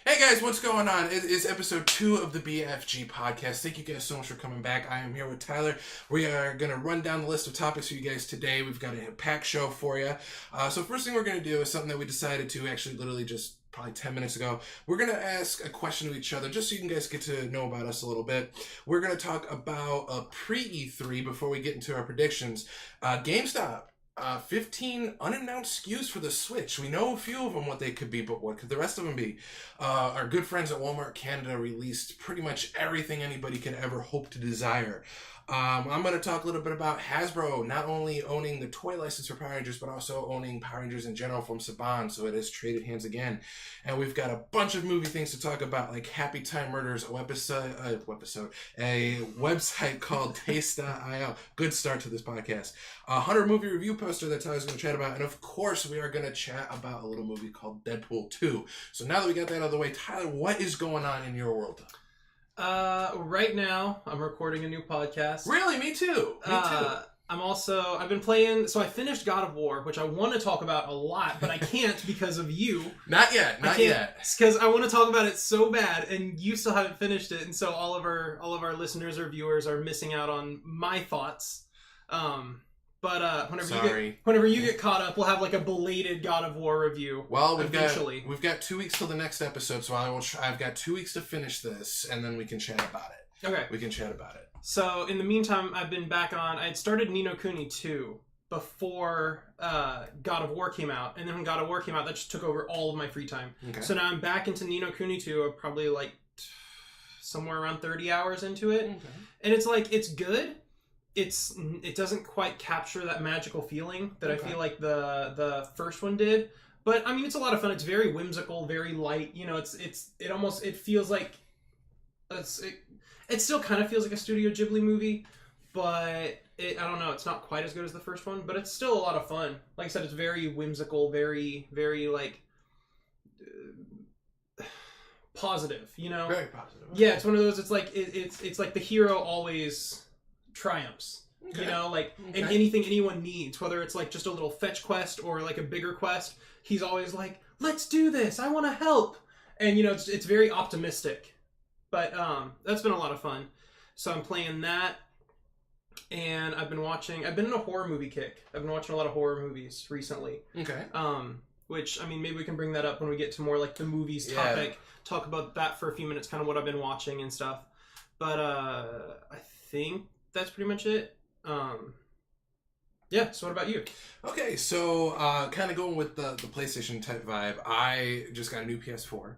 Hey guys, what's going on? It is episode 2 of the BFG podcast. Thank you guys so much for coming back. I am here with Tyler. We are going to run down the list of topics for you guys today. We've got a packed show for you. So first thing we're going to do is something that we decided to actually literally just probably 10 minutes ago. We're going to ask a question to each other just so you guys get to know about us a little bit. We're going to talk about a pre-E3 before we get into our predictions. GameStop. 15 unannounced SKUs for the Switch. We know a few of them what they could be, but what could the rest of them be? Our good friends at Walmart Canada released pretty much everything anybody could ever hope to desire. I'm going to talk a little bit about Hasbro not only owning the toy license for Power Rangers, but also owning Power Rangers in general from Saban, so it has traded hands again. And we've got a bunch of movie things to talk about, like Happy Time Murders, a website called Taste.io. Good start to this podcast. A 100 movie review poster that Tyler's going to chat about, and of course we are going to chat about a little movie called Deadpool 2. So now that we got that out of the way, Tyler, what is going on in your world? Right now, I'm recording a new podcast. Really? Me too. I've been playing, so I finished God of War, which I want to talk about a lot, but I can't because of you. Not yet. Because I want to talk about it so bad, and you still haven't finished it, and so all of our listeners or viewers are missing out on my thoughts. But whenever you get caught up, we'll have like a belated God of War review. Well, we've got 2 weeks till the next episode, so I've got 2 weeks to finish this, and then we can chat about it. Okay. We can chat about it. So in the meantime, I've been back on. I had started Ni no Kuni 2 before God of War came out, and then when God of War came out, that just took over all of my free time. Okay. So now I'm back into Ni no Kuni 2. I'm probably like somewhere around 30 hours into it, and it's good. It doesn't quite capture that magical feeling that I feel like the first one did, but I mean it's a lot of fun. It's very whimsical, very light. You know, it feels like it still kind of feels like a Studio Ghibli movie, but I don't know. It's not quite as good as the first one, but it's still a lot of fun. Like I said, it's very whimsical, very very like positive. You know, very positive. Yeah, it's one of those. It's like it's like the hero always triumphs, you know, like in anything anyone needs, whether it's like just a little fetch quest or like a bigger quest, he's always like, let's do this, I want to help, and you know, it's very optimistic. But that's been a lot of fun. So I'm playing that, and I've been in a horror movie kick. I've been watching a lot of horror movies recently. Which, I mean, maybe we can bring that up when we get to more like the movies topic, talk about that for a few minutes, kind of what I've been watching and stuff. But I think that's pretty much it. So what about you? Okay, so kind of going with the PlayStation type vibe, I just got a new PS4.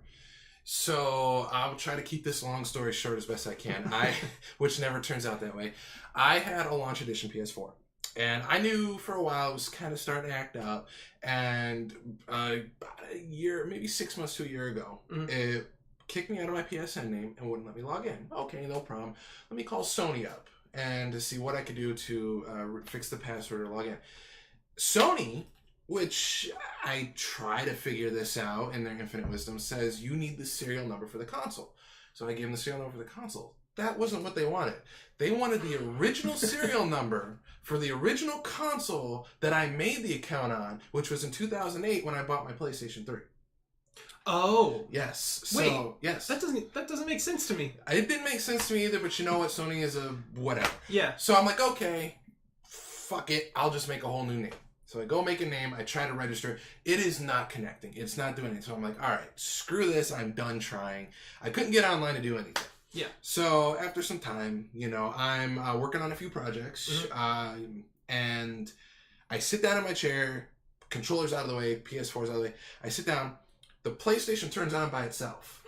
So I'll try to keep this long story short as best I can. Which never turns out that way. I had a launch edition PS4. And I knew for a while it was kind of starting to act up. And about a year, maybe 6 months to a year ago, it kicked me out of my PSN name and wouldn't let me log in. Okay, no problem. Let me call Sony up and to see what I could do to fix the password or log in. Sony, which I try to figure this out in their infinite wisdom, says you need the serial number for the console. So I gave them the serial number for the console. That wasn't what they wanted. They wanted the original serial number for the original console that I made the account on, which was in 2008 when I bought my PlayStation 3. Oh. Yes. Wait. So, yes. That doesn't make sense to me. It didn't make sense to me either, but you know what? Sony is a whatever. Yeah. So I'm like, okay, fuck it. I'll just make a whole new name. So I go make a name. I try to register. It is not connecting. It's not doing it. So I'm like, all right, screw this. I'm done trying. I couldn't get online to do anything. Yeah. So after some time, you know, I'm working on a few projects, and I sit down in my chair. Controller's out of the way. PS4's out of the way. I sit down. The PlayStation turns on by itself.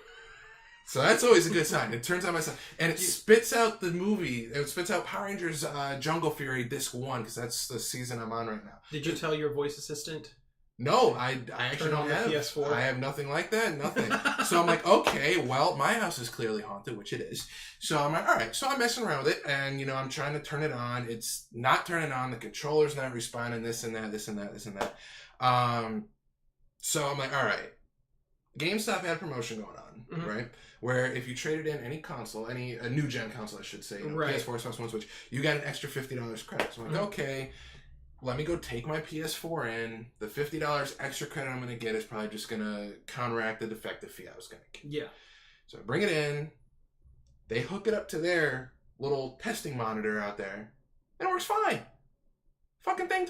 So that's always a good sign. It turns on by itself. And it spits out the movie. It spits out Power Rangers Jungle Fury Disc 1, because that's the season I'm on right now. Did you tell your voice assistant? No, I actually don't have. PS4. I have nothing like that. Nothing. So I'm like, okay, well, my house is clearly haunted, which it is. So I'm like, all right. So I'm messing around with it, and you know, I'm trying to turn it on. It's not turning on. The controller's not responding. This and that. This and that. This and that. So I'm like, all right. GameStop had a promotion going on, right? Where if you traded in any console, a new gen console, I should say, you know, PS4, Xbox One, Switch, you got an extra $50 credit. So I'm like, okay, let me go take my PS4 in. The $50 extra credit I'm going to get is probably just going to counteract the defective fee I was going to get. Yeah. So I bring it in. They hook it up to their little testing monitor out there. And it works fine. Freaking thing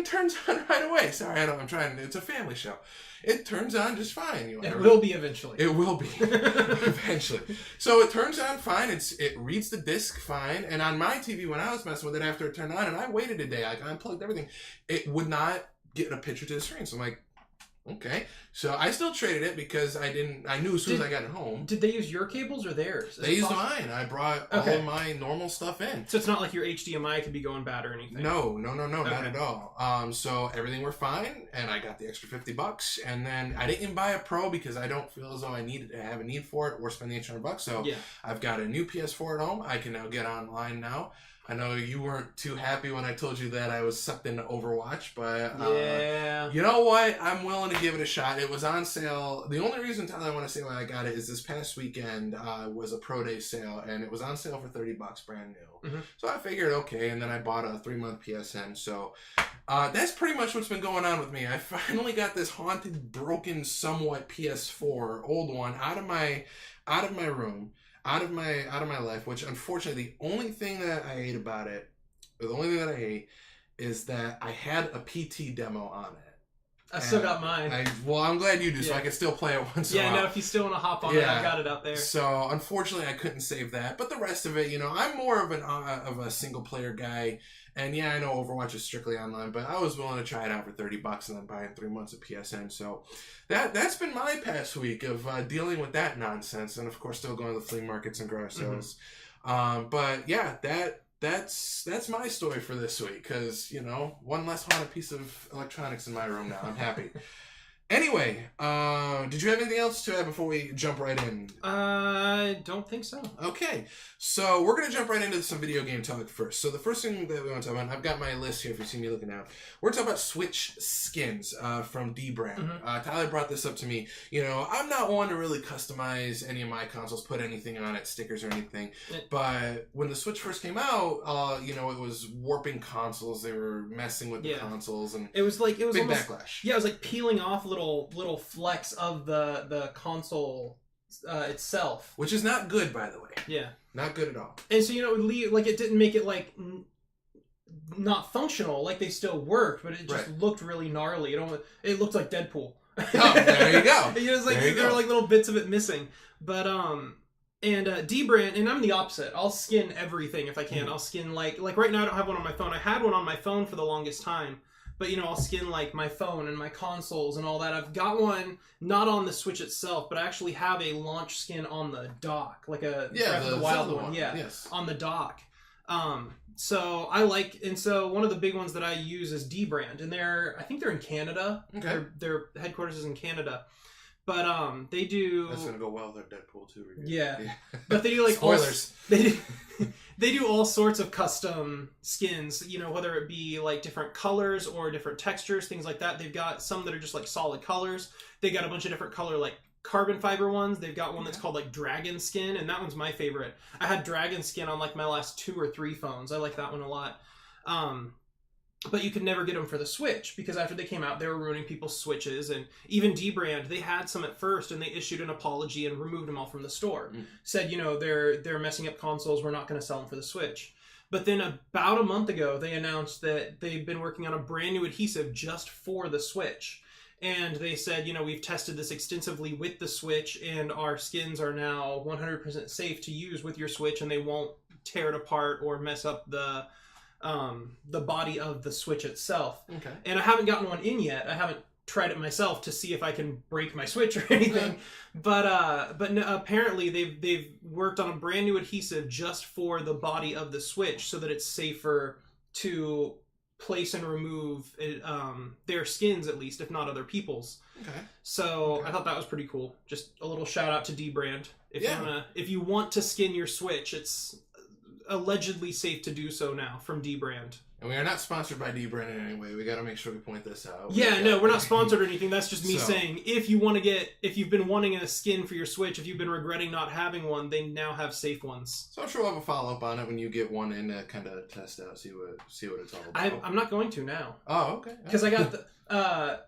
turns on right away. Sorry, I'm trying. It's a family show. It turns on just fine. It will be eventually. It will be eventually. So it turns on fine. It reads the disc fine. And on my TV, when I was messing with it after it turned on, and I waited a day, I unplugged everything, it would not get a picture to the screen. So I'm like, okay. So I still traded it because I knew as soon as I got it home. Did they use your cables or theirs? They used mine. I brought all of my normal stuff in. So it's not like your HDMI could be going bad or anything? No, not at all. So everything were fine, and I got the extra $50, and then I didn't buy a Pro because I don't feel as though I needed to have a need for it or spend the $800. So I've got a new PS4 at home. I can now get online now. I know you weren't too happy when I told you that I was sucked into Overwatch, but you know what? I'm willing to give it a shot. It was on sale. The only reason, Tyler, I want to say why I got it is this past weekend was a Pro Day sale, and it was on sale for $30 brand new. Mm-hmm. So I figured, okay, and then I bought a 3-month PSN. So that's pretty much what's been going on with me. I finally got this haunted, broken, somewhat PS4, old one, out of my room. Out of my life, which unfortunately the only thing that I hate about it, or the only thing that I hate, is that I had a PT demo on it. I still got mine. I'm glad you do, so I can still play it once in a while. Yeah, no, if you still want to hop on it, I got it out there. So unfortunately I couldn't save that, but the rest of it, I'm more of a single player guy. And yeah, I know Overwatch is strictly online, but I was willing to try it out for $30 and then buying 3 months of PSN. So that's been my past week of dealing with that nonsense, and of course still going to the flea markets and garage sales. But yeah, that's my story for this week, because one less haunted piece of electronics in my room now. I'm happy. Anyway, did you have anything else to add before we jump right in? I don't think so. Okay, so we're going to jump right into some video game talk first. So the first thing that we want to talk about, I've got my list here if you see me looking out. We're talking about Switch skins from Dbrand. Tyler brought this up to me. I'm not one to really customize any of my consoles, put anything on it, stickers or anything. But when the Switch first came out, it was warping consoles. They were messing with the consoles, and it was big almost, backlash. Yeah, it was like peeling off little flecks of the console itself, which is not good, by the way. Yeah, not good at all. And so it didn't make it not functional. Like, they still worked, but it just looked really gnarly. It looked like Deadpool. Oh, there you go. There were little bits of it missing, but and Dbrand, and I'm the opposite. I'll skin everything if I can. I'll skin like right now I don't have one on my phone. I had one on my phone for the longest time. But, I'll skin, my phone and my consoles and all that. I've got one, not on the Switch itself, but I actually have a launch skin on the dock. Like a Breath of the Wild one. Yeah, yes. On the dock. So one of the big ones that I use is Dbrand. And I think they're in Canada. Okay. Their headquarters is in Canada. But they do... That's going to go well with their Deadpool 2 review. Yeah. But they do spoilers. They do all sorts of custom skins, whether it be different colors or different textures, things like that. They've got some that are just solid colors. They got a bunch of different color carbon fiber ones. They've got one that's called dragon skin, and that one's my favorite. I had dragon skin on my last 2 or 3 phones. I like that one a lot. But you could never get them for the Switch, because after they came out, they were ruining people's Switches. And even Dbrand, they had some at first, and they issued an apology and removed them all from the store. Said, they're messing up consoles, we're not going to sell them for the Switch. But then about a month ago, they announced that they've been working on a brand new adhesive just for the Switch. And they said, we've tested this extensively with the Switch, and our skins are now 100% safe to use with your Switch, and they won't tear it apart or mess up the body of the Switch itself. Okay. And I haven't gotten one in yet. I haven't tried it myself to see if I can break my Switch or anything. But no, apparently they've worked on a brand new adhesive just for the body of the Switch, so that it's safer to place and remove their skins, at least, if not other people's. Okay. So I thought that was pretty cool. Just a little shout out to Dbrand. If you want to skin your Switch, it's allegedly safe to do so now from Dbrand. And we are not sponsored by Dbrand in any way. We got to make sure we point this out. Yeah, no, we're not sponsored or anything. That's just me saying, if you've been wanting a skin for your Switch, if you've been regretting not having one, they now have safe ones. So I'm sure we'll have a follow-up on it when you get one in to kind of test out, see what it's all about. I'm not going to now. Oh, okay. Because I got the,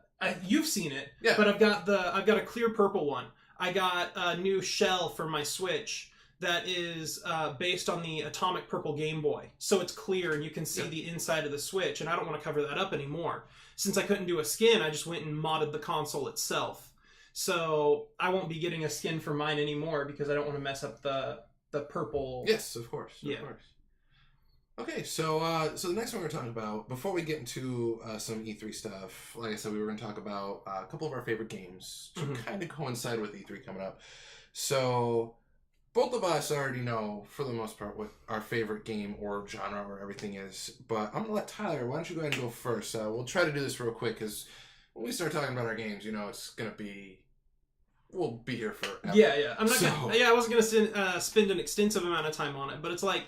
you've seen it, yeah. But I've got a clear purple one. I got a new shell for my Switch that is based on the Atomic Purple Game Boy. So it's clear and you can see the inside of the Switch, and I don't want to cover that up anymore. Since I couldn't do a skin, I just went and modded the console itself. So I won't be getting a skin for mine anymore because I don't want to mess up the purple. Yes, of course. Of course. Okay, so the next one we're talking about, before we get into some E3 stuff, like I said, we were going to talk about a couple of our favorite games to kind of coincide with E3 coming up. So both of us already know, for the most part, what our favorite game or genre or everything is. But I'm going to let Tyler, why don't you go ahead and go first? We'll try to do this real quick, because when we start talking about our games, it's going to be... We'll be here forever. Yeah. I wasn't going to spend an extensive amount of time on it, but it's like...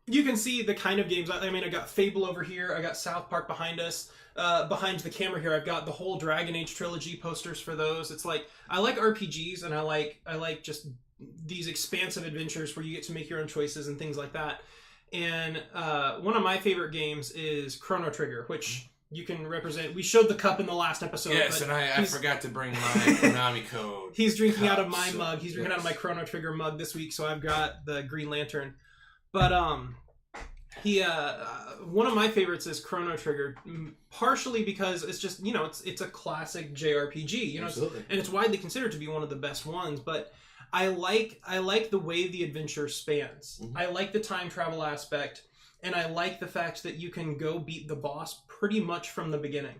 You can see the kind of games. I mean, I got Fable over here. I got South Park behind us. Behind the camera here, I've got the whole Dragon Age trilogy posters for those. It's like, I like RPGs, and I like just these expansive adventures where you get to make your own choices and things like that. And one of my favorite games is Chrono Trigger, which you can represent. We showed the cup in the last episode. Yes, and I forgot to bring my Konami code. He's drinking out of my mug. He's drinking out of my Chrono Trigger mug this week, so I've got the Green Lantern. But one of my favorites is Chrono Trigger, partially because it's just, it's a classic JRPG, and it's widely considered to be one of the best ones. But I like the way the adventure spans. I like the time travel aspect, and I like the fact that you can go beat the boss pretty much from the beginning.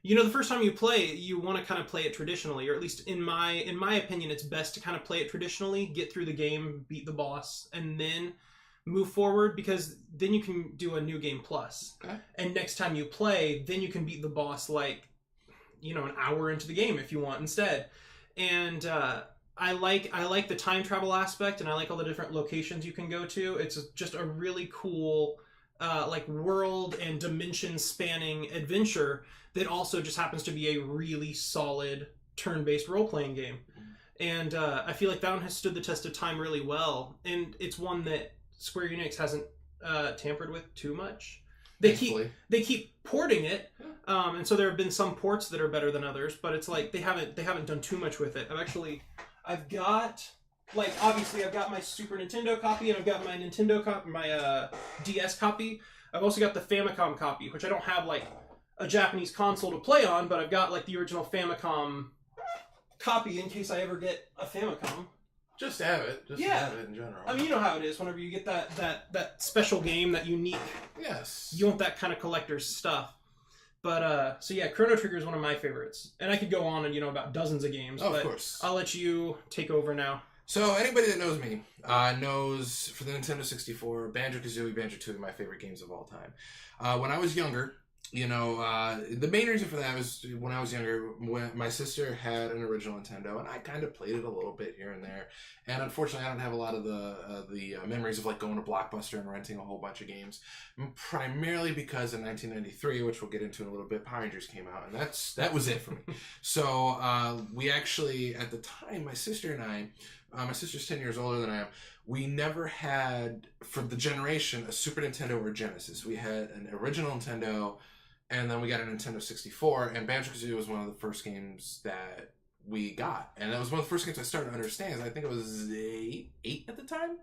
The first time you play it, you want to kind of play it traditionally, or at least in my opinion, it's best to kind of play it traditionally, get through the game, beat the boss, and then move forward, because then you can do a new game plus. Okay. And next time you play, then you can beat the boss an hour into the game if you want instead. And I like the time travel aspect, and I like all the different locations you can go to. It's just a really cool world and dimension spanning adventure that also just happens to be a really solid turn-based role-playing game. And I feel like that one has stood the test of time really well, and it's one that Square Enix hasn't tampered with too much. They keep porting it, and so there have been some ports that are better than others, but it's like they haven't done too much with it. I've got obviously I've got my Super Nintendo copy, and I've got my Nintendo copy, my DS copy. I've also got the Famicom copy, which I don't have a Japanese console to play on, but I've got the original Famicom copy in case I ever get a Famicom. Just have it. Just have it in general. I mean, you know how it is. Whenever you get that special game, that unique. Yes. You want that kind of collector's stuff. But, Chrono Trigger is one of my favorites. And I could go on and, about dozens of games. Oh, of course. I'll let you take over now. So, anybody that knows me knows, for the Nintendo 64, Banjo-Kazooie, Banjo-Tooie, my favorite games of all time. When I was younger... the main reason for that was when I was younger, when my sister had an original Nintendo, and I kind of played it a little bit here and there. And unfortunately, I don't have a lot of the memories of going to Blockbuster and renting a whole bunch of games. Primarily because in 1993, which we'll get into in a little bit, Power Rangers came out, and that was it for me. So we actually, at the time, my sister and I, my sister's 10 years older than I am. We never had, for the generation, a Super Nintendo or a Genesis. We had an original Nintendo, and then we got a Nintendo 64, and Banjo-Kazooie was one of the first games that we got. And that was one of the first games I started to understand. I think it was 8 at the time.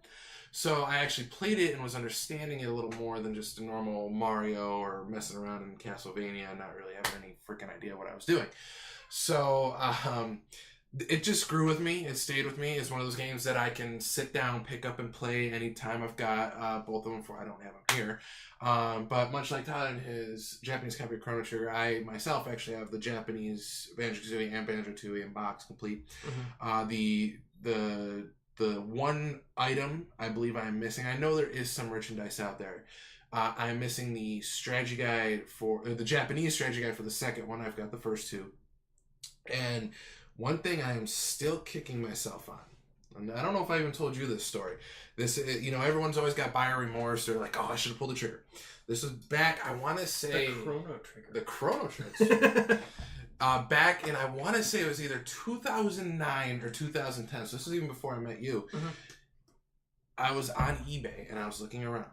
So I actually played it and was understanding it a little more than just a normal Mario or messing around in Castlevania and not really having any freaking idea what I was doing. So, it just grew with me. It stayed with me. It's one of those games that I can sit down, pick up, and play anytime. I've got both of them. I don't have them here. But much like Tyler and his Japanese copy of Chrono Trigger, I myself actually have the Japanese Banjo-Kazooie and Banjo-Tooie in box complete. The one item I believe I'm missing, I know there is some merchandise out there. I'm missing the strategy guide the Japanese strategy guide for the second one. I've got the first two. And one thing I am still kicking myself on And I don't know if I even told you this story. This, everyone's always got buyer remorse. They're like, oh, I should have pulled the trigger. This was back, I want to say... The Chrono Trigger. The Chrono Trigger. Back in, I want to say it was either 2009 or 2010. So this was even before I met you. Mm-hmm. I was on eBay and I was looking around.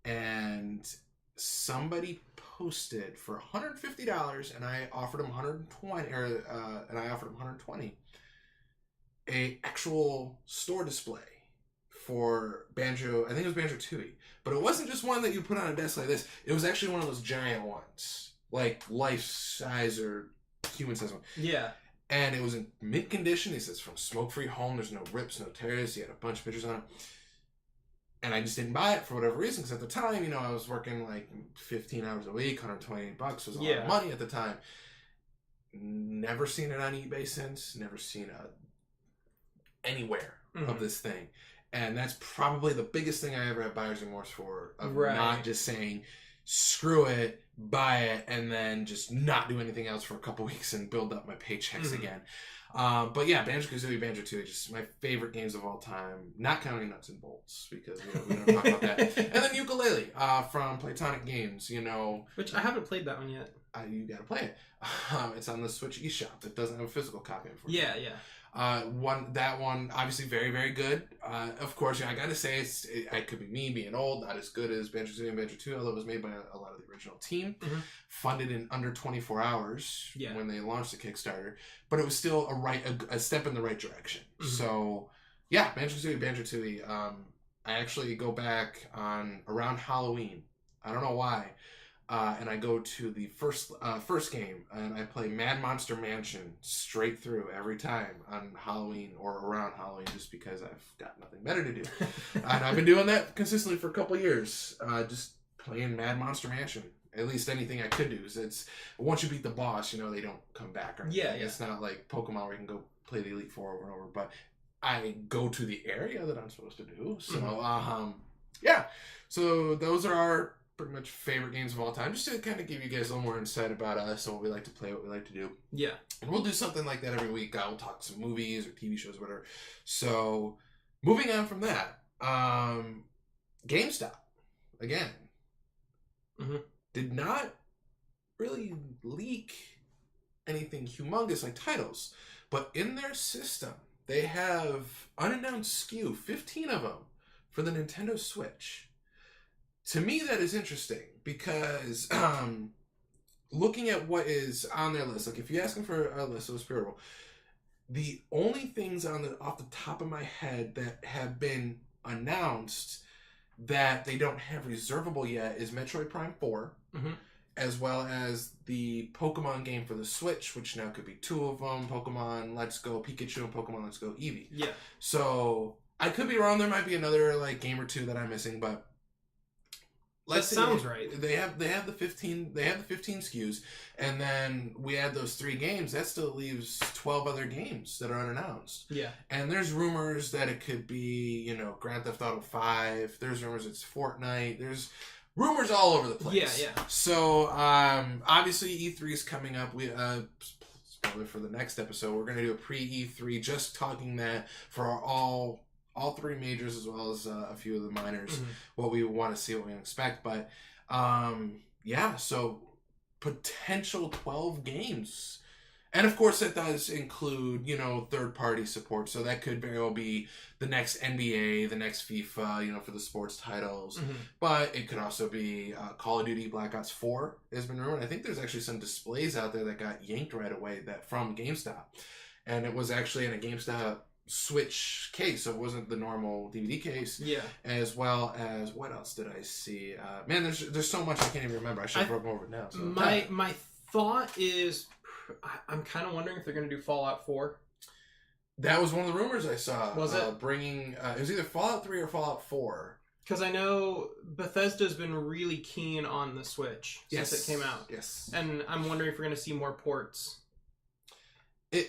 And somebody posted for $150 and I offered him $120 a actual store display for Banjo. I think it was Banjo Tooie, but it wasn't just one that you put on a desk like this. It was actually one of those giant ones, like life size or human size one. Yeah. And it was in mint condition. He says from smoke free home. There's no rips, no tears. He had a bunch of pictures on it. And I just didn't buy it for whatever reason. Because at the time, I was working like 15 hours a week, $128 was a lot of money at the time. Never seen it on eBay since. Never seen it anywhere of this thing. And that's probably the biggest thing I ever had buyer's remorse for. Of not just saying, screw it, buy it, and then just not do anything else for a couple weeks and build up my paychecks again. But yeah, Banjo-Kazooie, Banjo Tooie, just my favorite games of all time. Not counting Nuts and Bolts, because we don't talk about that. And then Ukulele from Playtonic Games, Which I haven't played that one yet. You gotta play it. It's on the Switch eShop. It doesn't have a physical copy, unfortunately. Yeah. That one obviously very, very good. Of course, I gotta say it could be me being old, not as good as Banjo-Kazooie and Banjo Tooie, although it was made by a lot of the original team, funded in under 24 hours when they launched the Kickstarter, but it was still a step in the right direction. So yeah, Banjo-Kazooie, Banjo Tooie. I actually go back on around Halloween. I don't know why. And I go to the first game, and I play Mad Monster Mansion straight through every time on Halloween or around Halloween, just because I've got nothing better to do. And I've been doing that consistently for a couple years, just playing Mad Monster Mansion. At least anything I could do. It's once you beat the boss, they don't come back or anything. Yeah. It's not like Pokemon where you can go play the Elite Four over and over. But I go to the area that I'm supposed to do. So, yeah. So those are our pretty much favorite games of all time, just to kind of give you guys a little more insight about us and what we like to play, what we like to do. Yeah. And we'll do something like that every week. We'll talk some movies or TV shows or whatever. So, moving on from that, GameStop, again, did not really leak anything humongous like titles, but in their system, they have unannounced SKU, 15 of them, for the Nintendo Switch. To me, that is interesting because looking at what is on their list, like if you ask them for a list of Spiritable, the only things off the top of my head that have been announced that they don't have reservable yet is Metroid Prime 4, as well as the Pokemon game for the Switch, which now could be 2 of them, Pokemon Let's Go Pikachu and Pokemon Let's Go Eevee. Yeah. So, I could be wrong, there might be another game or two that I'm missing, but that sounds right. They have the 15 SKUs, and then we add those 3 games. That still leaves 12 other games that are unannounced. Yeah. And there's rumors that it could be, Grand Theft Auto 5. There's rumors it's Fortnite. There's rumors all over the place. Yeah. So obviously E3 is coming up. We probably for the next episode we're going to do a pre-E3, just talking that for all 3 majors as well as a few of the minors, what we want to see, what we expect. But so potential 12 games. And of course that does include, third-party support. So that could very well be the next NBA, the next FIFA, for the sports titles. But it could also be Call of Duty Black Ops 4 has been rumored. I think there's actually some displays out there that got yanked right away from GameStop. And it was actually in a GameStop Switch case, so it wasn't the normal DVD case. Yeah. As well as, what else did I see? Man, there's so much I can't even remember. I should have broken over it now. So. My thought is, I'm kind of wondering if they're going to do Fallout 4. That was one of the rumors I saw. Was it? Bringing, it was either Fallout 3 or Fallout 4. Because I know Bethesda's been really keen on the Switch since it came out. Yes. And I'm wondering if we're going to see more ports.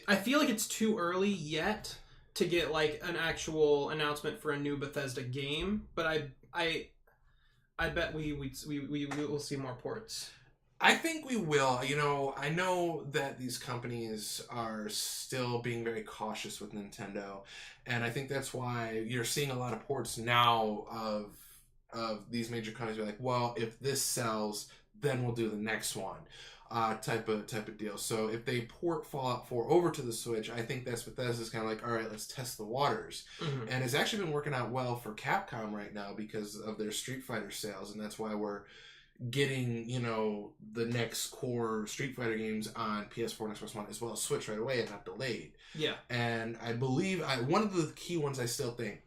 I feel like it's too early yet to get an actual announcement for a new Bethesda game, but I bet we will see more ports. I think we will. You know, I know that these companies are still being very cautious with Nintendo, and I think that's why you're seeing a lot of ports now of these major companies be like, well, if this sells, then we'll do the next one. Type of deal. So if they port Fallout 4 over to the Switch, I think that's what this is kind of like, all right, let's test the waters. Mm-hmm. And it's actually been working out well for Capcom right now because of their Street Fighter sales, and that's why we're getting, you know, the next core Street Fighter games on PS4 and Xbox One as well as Switch right away and not delayed. Yeah. And I believe one of the key ones I still think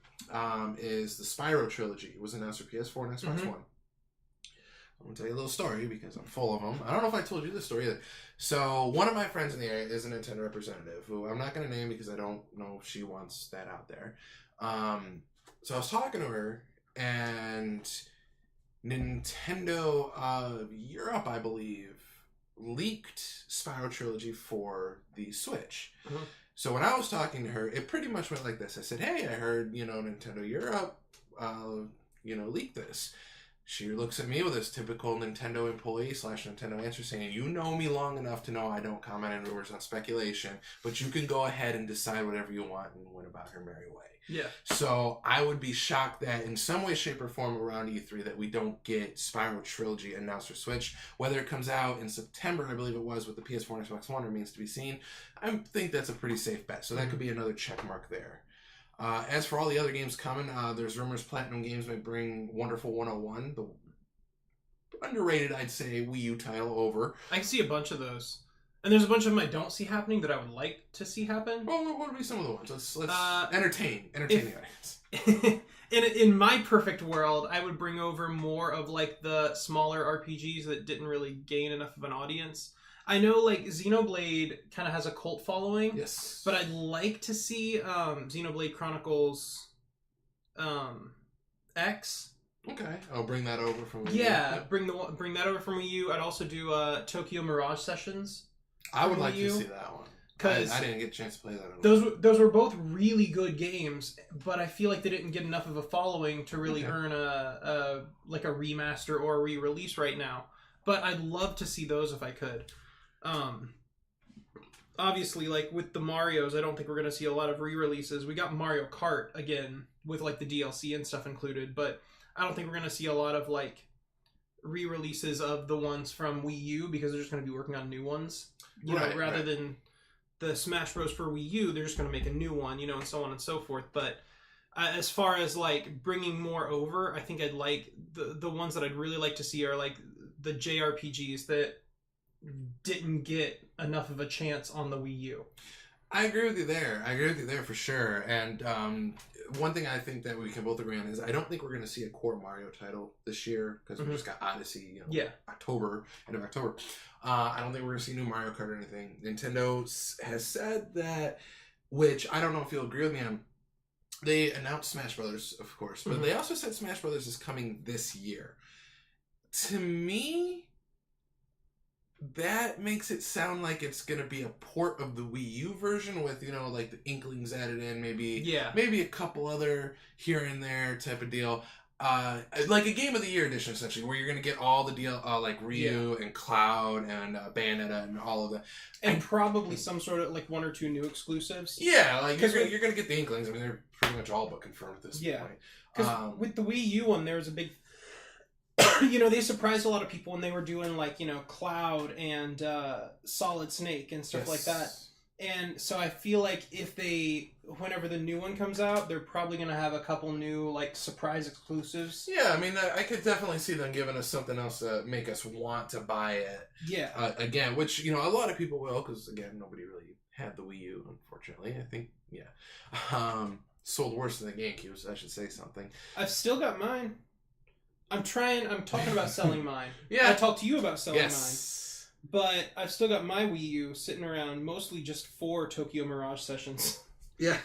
is the Spyro trilogy. It was announced for PS4 and Xbox One. I'm going to tell you a little story because I'm full of them. I don't know if I told you this story either. So, one of my friends in the area is a Nintendo representative who I'm not going to name because I don't know if she wants that out there. So, I was talking to her, and Nintendo Europe, I believe, leaked Spyro Trilogy for the Switch. Mm-hmm. So, when I was talking to her, it pretty much went like this. I said, hey, I heard, you know, Nintendo Europe, leaked this. She looks at me with this typical Nintendo employee / Nintendo answer saying, you know me long enough to know I don't comment on rumors on speculation, but you can go ahead and decide whatever you want and went about her merry way. Yeah. So I would be shocked that in some way, shape, or form around E3 that we don't get Spyro Trilogy announced for Switch. Whether it comes out in September, I believe it was, with the PS4 and Xbox One remains to be seen. I think that's a pretty safe bet. So that could be another check mark there. As for all the other games coming, there's rumors Platinum Games may bring Wonderful 101, the underrated, I'd say, Wii U title over. I can see a bunch of those. And there's a bunch of them I don't see happening that I would like to see happen. Well, what would be some of the ones? Let's entertain the audience. In my perfect world, I would bring over more of like the smaller RPGs that didn't really gain enough of an audience. I know, like, Xenoblade kind of has a cult following. Yes. But I'd like to see Xenoblade Chronicles X. Okay. I'll bring that over from Wii U. Yeah, bring that over from Wii U. I'd also do Tokyo Mirage Sessions. I would like to see that one. Because I didn't get a chance to play that. Those were both really good games, but I feel like they didn't get enough of a following to really earn a remaster or a re-release right now. But I'd love to see those if I could. Obviously, like with the Marios, I don't think we're going to see a lot of re-releases. We got Mario Kart again with like the DLC and stuff included, but I don't think we're going to see a lot of like re-releases of the ones from Wii U because they're just going to be working on new ones. You know, rather than the Smash Bros. For Wii U, they're just going to make a new one, you know, and so on and so forth. But as far as like bringing more over, I think I'd like the ones that I'd really like to see are like the JRPGs that didn't get enough of a chance on the Wii U. I agree with you there for sure. And one thing I think that we can both agree on is I don't think we're going to see a core Mario title this year because we just got Odyssey, end of October. I don't think we're going to see new Mario Kart or anything. Nintendo has said that, which I don't know if you'll agree with me on. They announced Smash Brothers, of course, but they also said Smash Brothers is coming this year. To me, that makes it sound like it's going to be a port of the Wii U version with, you know, like the Inklings added in, maybe a couple other here and there type of deal. Like a Game of the Year edition, essentially, where you're going to get all the deal, like Ryu and Cloud and Bayonetta and all of that. And probably some sort of, like, one or two new exclusives. Yeah, like, you're going to get the Inklings. I mean, they're pretty much all but confirmed at this point. Because with the Wii U one, there was a big... you know, they surprised a lot of people when they were doing, like, you know, Cloud and Solid Snake and stuff like that. And so I feel like whenever the new one comes out, they're probably going to have a couple new, like, surprise exclusives. Yeah, I mean, I could definitely see them giving us something else to make us want to buy it. Yeah. Again, which, you know, a lot of people will, because, again, nobody really had the Wii U, unfortunately. I think, sold worse than the GameCube, so I should say something. I've still got mine. I'm talking about selling mine. Yeah. I talked to you about selling mine. But I've still got my Wii U sitting around mostly just for Tokyo Mirage Sessions. Yeah.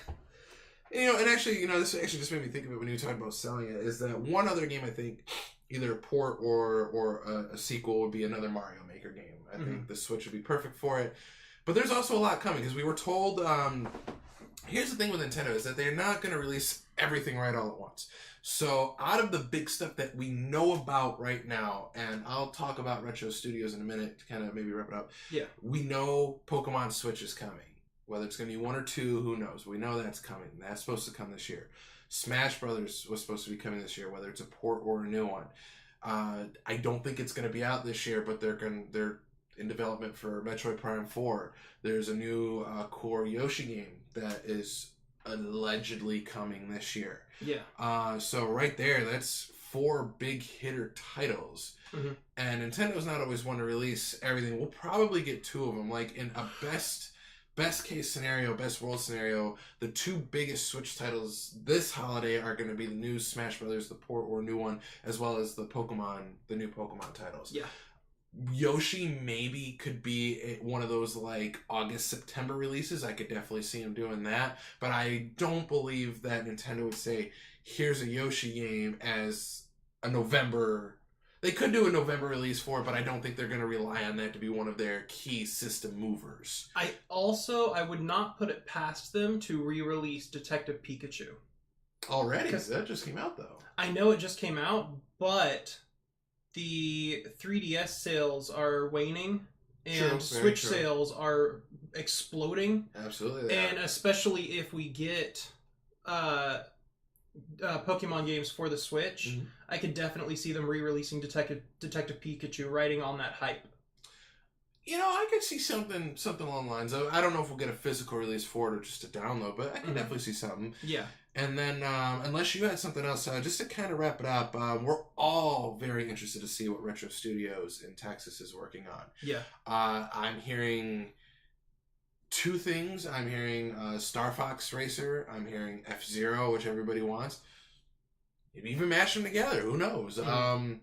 You know, and actually, you know, this actually just made me think of it when you were talking about selling it, is that one other game I think, either a port or a sequel, would be another Mario Maker game. I think the Switch would be perfect for it. But there's also a lot coming, because we were told Here's the thing with Nintendo is that they're not going to release everything right all at once. So out of the big stuff that we know about right now, and I'll talk about Retro Studios in a minute to kind of maybe wrap it up. Yeah. We know Pokemon Switch is coming. Whether it's going to be 1 or 2, who knows? We know that's coming. That's supposed to come this year. Smash Brothers was supposed to be coming this year, whether it's a port or a new one. I don't think it's going to be out this year, but they're in development for Metroid Prime 4. There's a new core Yoshi game that is allegedly coming this year. Yeah. So right there, that's 4 big hitter titles. Mm-hmm. And Nintendo's not always one to release everything. We'll probably get 2 of them. Like in a best case scenario, best world scenario, the 2 biggest Switch titles this holiday are going to be the new Smash Brothers, the port or new one, as well as the new Pokemon titles. Yeah. Yoshi maybe could be one of those like August, September releases. I could definitely see him doing that. But I don't believe that Nintendo would say, here's a Yoshi game as a November. They could do a November release for it, but I don't think they're going to rely on that to be one of their key system movers. I would not put it past them to re-release Detective Pikachu. Already? That just came out though. I know it just came out, but the 3DS sales are waning, and Switch sales are exploding. Absolutely. And especially if we get Pokemon games for the Switch, mm-hmm. I could definitely see them re-releasing Detective Pikachu, riding on that hype. You know, I could see something along the lines of, I don't know if we'll get a physical release for it or just a download, but I can definitely see something. Yeah. And then, unless you had something else, just to kind of wrap it up, we're all very interested to see what Retro Studios in Texas is working on. Yeah. I'm hearing 2 things. I'm hearing Star Fox Racer. I'm hearing F-Zero, which everybody wants. Maybe even mash them together. Who knows? Mm-hmm.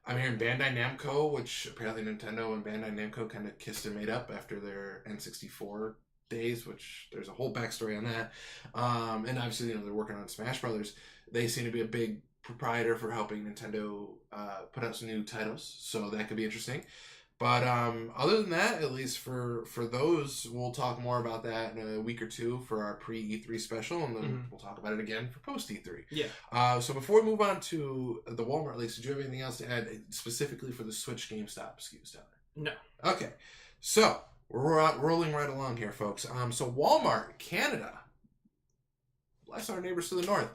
I'm hearing Bandai Namco, which apparently Nintendo and Bandai Namco kind of kissed and made up after their N64 days, which there's a whole backstory on that. And obviously, you know, they're working on Smash Brothers. They seem to be a big proprietor for helping Nintendo put out some new titles, so that could be interesting. But other than that, at least for those, we'll talk more about that in a week or 2 for our pre-E3 special, and then we'll talk about it again for post-E3. Yeah. So before we move on to the Walmart release, did you have anything else to add specifically for the Switch GameStop SKUs, Tyler? No. Okay. So we're rolling right along here, folks. So Walmart Canada, bless our neighbors to the north.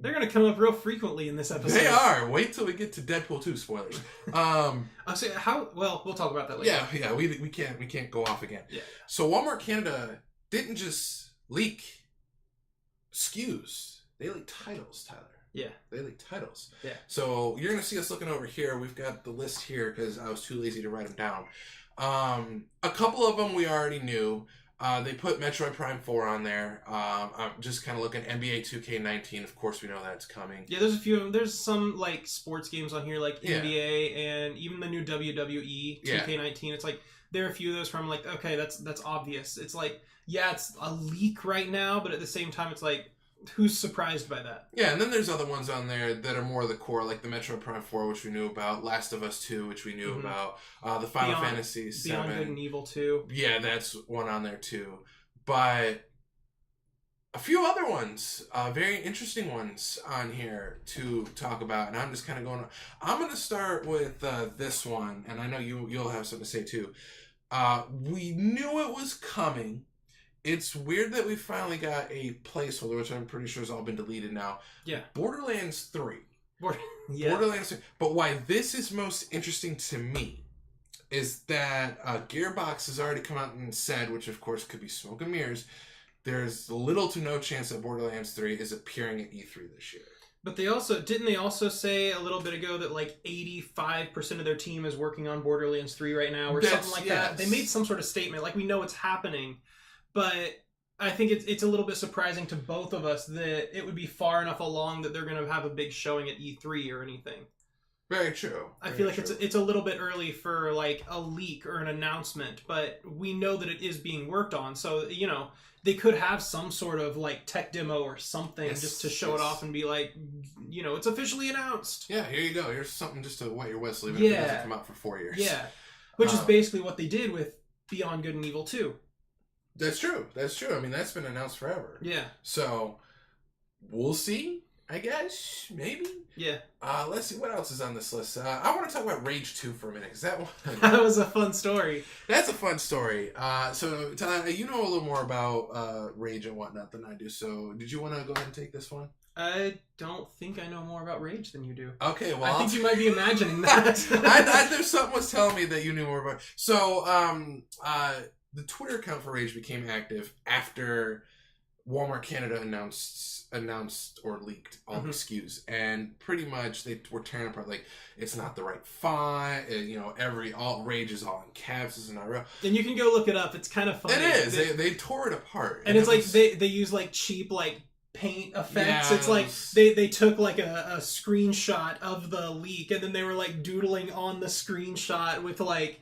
They're going to come up real frequently in this episode. They are. Wait till we get to Deadpool 2 spoilers. I'll say well, we'll talk about that later. Yeah, we can't go off again. Yeah. So Walmart Canada didn't just leak SKUs. They leaked titles, Tyler. Yeah. They leaked titles. Yeah. So you're going to see us looking over here. We've got the list here because I was too lazy to write them down. A couple of them we already knew. They put Metroid Prime 4 on there. I'm just kind of looking. NBA 2K19, of course, we know that's coming. Yeah, there's a few of them. There's some, like, sports games on here, like NBA and even the new WWE 2K19. Yeah. It's like, there are a few of those where I'm like, okay, that's obvious. It's like, yeah, it's a leak right now, but at the same time, it's like, who's surprised by that? Yeah, and then there's other ones on there that are more the core, like the Metroid Prime 4, which we knew about, Last of Us 2, which we knew about, the Final Fantasy 7. Beyond Good and Evil 2. Yeah, that's one on there too. But a few other ones, very interesting ones on here to talk about, and I'm just kind of going. I'm going to start with this one, and I know you'll have something to say too. We knew it was coming. It's weird that we finally got a placeholder, which I'm pretty sure has all been deleted now. Yeah. Borderlands 3. Yeah. Borderlands 3. But why this is most interesting to me is that Gearbox has already come out and said, which of course could be smoke and mirrors, there's little to no chance that Borderlands 3 is appearing at E3 this year. But they also say a little bit ago that like 85% of their team is working on Borderlands 3 right now or something like that. They made some sort of statement, like we know it's happening. But I think it's a little bit surprising to both of us that it would be far enough along that they're going to have a big showing at E3 or anything. Very true. I feel like it's a little bit early for like a leak or an announcement, but we know that it is being worked on. So, you know, they could have some sort of like tech demo or something just to show it off and be like, you know, it's officially announced. Yeah, here you go. Here's something just to wet your whistle even if it doesn't come out for 4 years. Yeah, which is basically what they did with Beyond Good and Evil 2. That's true. That's true. I mean, that's been announced forever. Yeah. So, we'll see, I guess. Maybe. Yeah. Let's see what else is on this list. I want to talk about Rage 2 for a minute. Is that one? That was a fun story. That's a fun story. So, Tyler, you know a little more about Rage and whatnot than I do. So, did you want to go ahead and take this one? I don't think I know more about Rage than you do. Okay, well, I think you might be imagining that. There's something was telling me that you knew more about. So, the Twitter account for Rage became active after Walmart Canada announced or leaked all the SKUs, and pretty much they were tearing apart. Like, it's not the right font. All Rage is all in caps. It's not real. And you can go look it up. It's kind of funny. It is. They tore it apart, and it's like they use like cheap like paint effects. Yeah, it's like they took like a screenshot of the leak, and then they were like doodling on the screenshot with like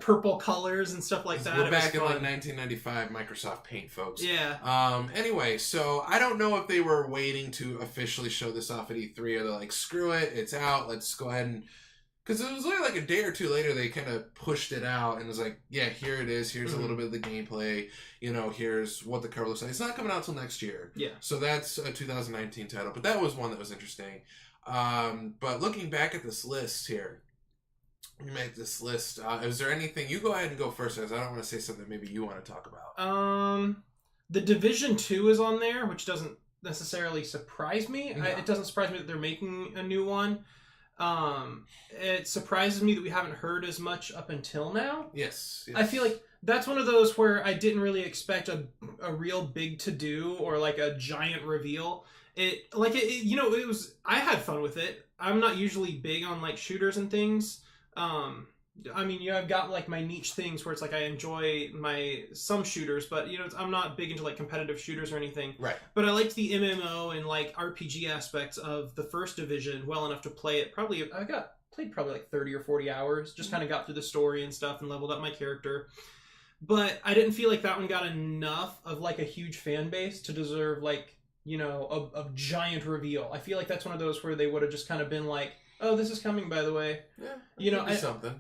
purple colors and stuff like that. We're back in like 1995 Microsoft Paint, folks. Yeah. Anyway, so I don't know if they were waiting to officially show this off at E3, or they're like, screw it, it's out, let's go ahead and... Because it was only like a day or two later they kind of pushed it out and was like, yeah, here it is, here's a little bit of the gameplay, here's what the cover looks like. It's not coming out until next year. Yeah. So that's a 2019 title, but that was one that was interesting. But looking back at this list here, we make this list. Is there anything... You go ahead and go first, because I don't want to say something maybe you want to talk about. The Division 2 is on there, which doesn't necessarily surprise me. No. It doesn't surprise me that they're making a new one. It surprises me that we haven't heard as much up until now. Yes. I feel like that's one of those where I didn't really expect a real big to-do or like a giant reveal. It was... I had fun with it. I'm not usually big on like shooters and things. I've got like my niche things where it's like I enjoy some shooters, but I'm not big into like competitive shooters or anything. Right. But I liked the MMO and like RPG aspects of the first Division well enough to play it. Played probably like 30 or 40 hours. Just kind of got through the story and stuff and leveled up my character. But I didn't feel like that one got enough of like a huge fan base to deserve like, a giant reveal. I feel like that's one of those where they would have just kind of been like, oh, this is coming, by the way. Yeah, could be something.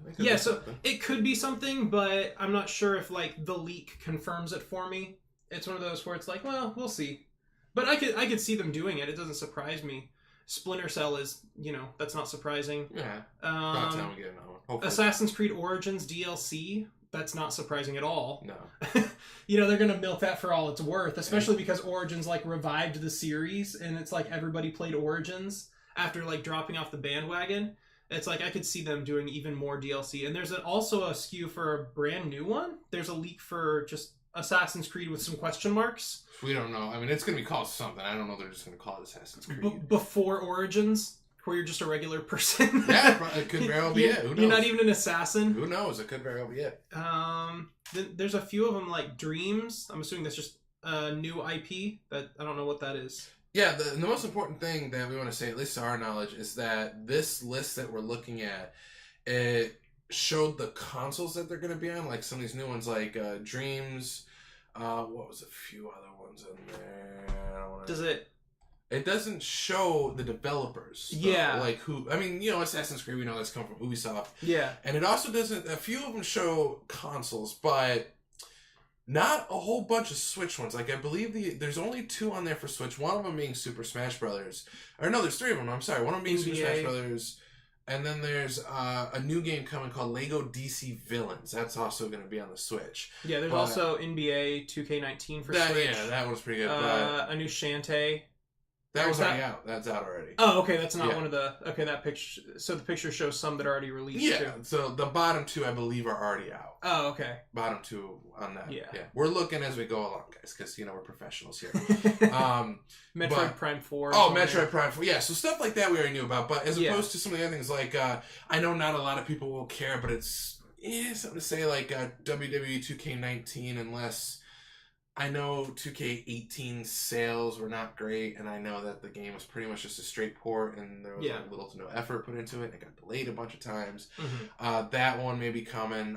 It could be something, but I'm not sure if like the leak confirms it for me. It's one of those where it's like, well, we'll see. But I could see them doing it. It doesn't surprise me. Splinter Cell is, that's not surprising. Yeah. About time we get another one. Hopefully. Assassin's Creed Origins DLC. That's not surprising at all. No. They're going to milk that for all it's worth, especially because Origins like revived the series, and it's like everybody played Origins after like dropping off the bandwagon. It's like I could see them doing even more DLC. And there's also a SKU for a brand new one. There's a leak for just Assassin's Creed with some question marks. We don't know. I mean, it's going to be called something. I don't know they're just going to call it Assassin's Creed. Before Origins, where you're just a regular person. Yeah, it could very well be it. Who knows? You're not even an assassin. Who knows? It could very well be it. There's a few of them like Dreams. I'm assuming that's just a new IP. That I don't know what that is. Yeah, the most important thing that we want to say, at least to our knowledge, is that this list that we're looking at, it showed the consoles that they're going to be on, like some of these new ones, like Dreams. What was a few other ones in there? Does it? It doesn't show the developers. Yeah. Like who... I mean, Assassin's Creed, we know that's come from Ubisoft. Yeah. And it also doesn't... A few of them show consoles, but not a whole bunch of Switch ones. Like, I believe there's only 2 on there for Switch. One of them being Super Smash Brothers. Or no, there's 3 of them. I'm sorry. One of them being Super Smash Brothers. And then there's a new game coming called Lego DC Villains. That's also going to be on the Switch. Yeah, there's also NBA 2K19 for Switch. Yeah, that one's pretty good. A new Shantae. That was already out. That's out already. Oh, okay. That's not one of the... Okay, that picture... So the picture shows some that are already released, Yeah, too. so the bottom 2, I believe, are already out. Oh, okay. Bottom 2 on that. Yeah. We're looking as we go along, guys, because, we're professionals here. Metroid Prime 4. Oh, Metroid Prime 4. Yeah, so stuff like that we already knew about. But as opposed to some of the other things, like, I know not a lot of people will care, but it's something to say, like, WWE 2K19, unless... I know 2K18 sales were not great, and I know that the game was pretty much just a straight port, and there was little to no effort put into it, and it got delayed a bunch of times. Mm-hmm. That one may be coming.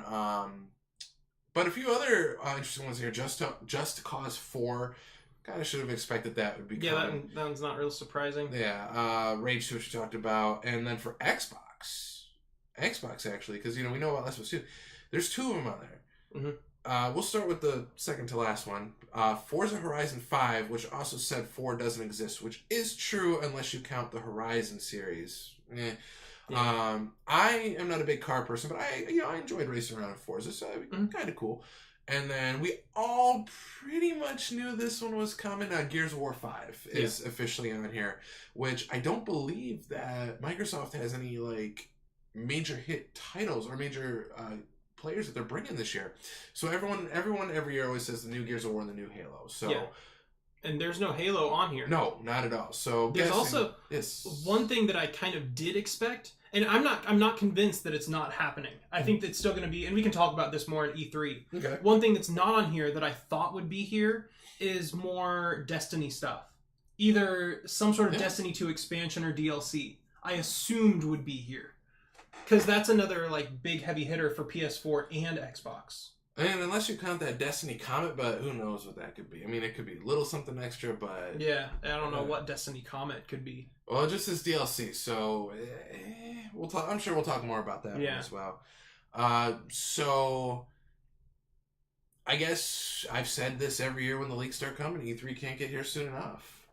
But a few other interesting ones here. Just Cause 4. Kind of should have expected that would be coming. That one's not real surprising. Yeah. Rage 2, which we talked about. And then for Xbox actually, because, we know about Last of Us 2. There's 2 of them on there. Mm-hmm. we'll start with the second to last one. Forza Horizon 5, which also said 4 doesn't exist, which is true unless you count the Horizon series. Yeah. I am not a big car person, but I enjoyed racing around in Forza, so it'd be kind of cool. And then we all pretty much knew this one was coming. Gears of War 5 is officially on here, which I don't believe that Microsoft has any like major hit titles or major players that they're bringing this year. So everyone every year always says the new Gears of War and the new Halo. So and there's no Halo on here. No, not at all. So there's also one thing that I kind of did expect, and I'm not convinced that it's not happening. I think that's still going to be, and we can talk about this more in E3. Okay. One thing that's not on here that I thought would be here is more Destiny stuff. Either some sort of Destiny 2 expansion or DLC. I assumed would be here. Because that's another like big heavy hitter for PS4 and Xbox. And unless you count that Destiny Comet, but who knows what that could be. I mean, it could be a little something extra, but... Yeah, I don't know what Destiny Comet could be. Well, just as DLC, so we'll talk. I'm sure we'll talk more about that one as well. So I guess I've said this every year when the leaks start coming. E3 can't get here soon enough.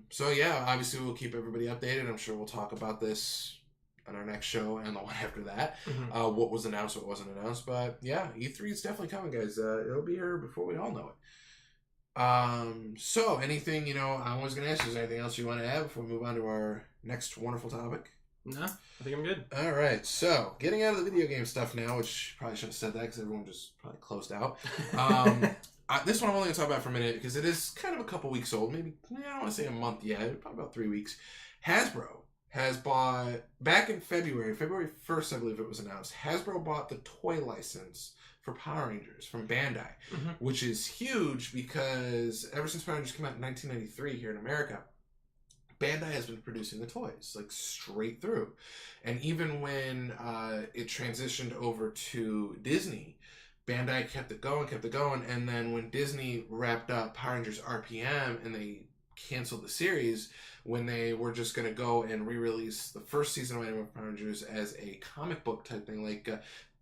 So yeah, obviously we'll keep everybody updated. I'm sure we'll talk about this on our next show and the one after that. What was announced, what wasn't announced. But yeah, E3 is definitely coming, guys. It'll be here before we all know it. So anything, I'm always going to ask you, is there anything else you want to add before we move on to our next wonderful topic? No, I think I'm good. All right, so getting out of the video game stuff now, which probably shouldn't have said that because everyone just probably closed out. This one I'm only going to talk about for a minute because it is kind of a couple weeks old. Maybe, I don't want to say a month yet, probably about 3 weeks. Hasbro has bought, back in February 1st, I believe it was announced, Hasbro bought the toy license for Power Rangers from Bandai, which is huge because ever since Power Rangers came out in 1993 here in America, Bandai has been producing the toys, like straight through. And even when it transitioned over to Disney, Bandai kept it going, and then when Disney wrapped up Power Rangers RPM and they canceled the series, when they were just going to go and re-release the first season of Animal Power Rangers as a comic book type thing, like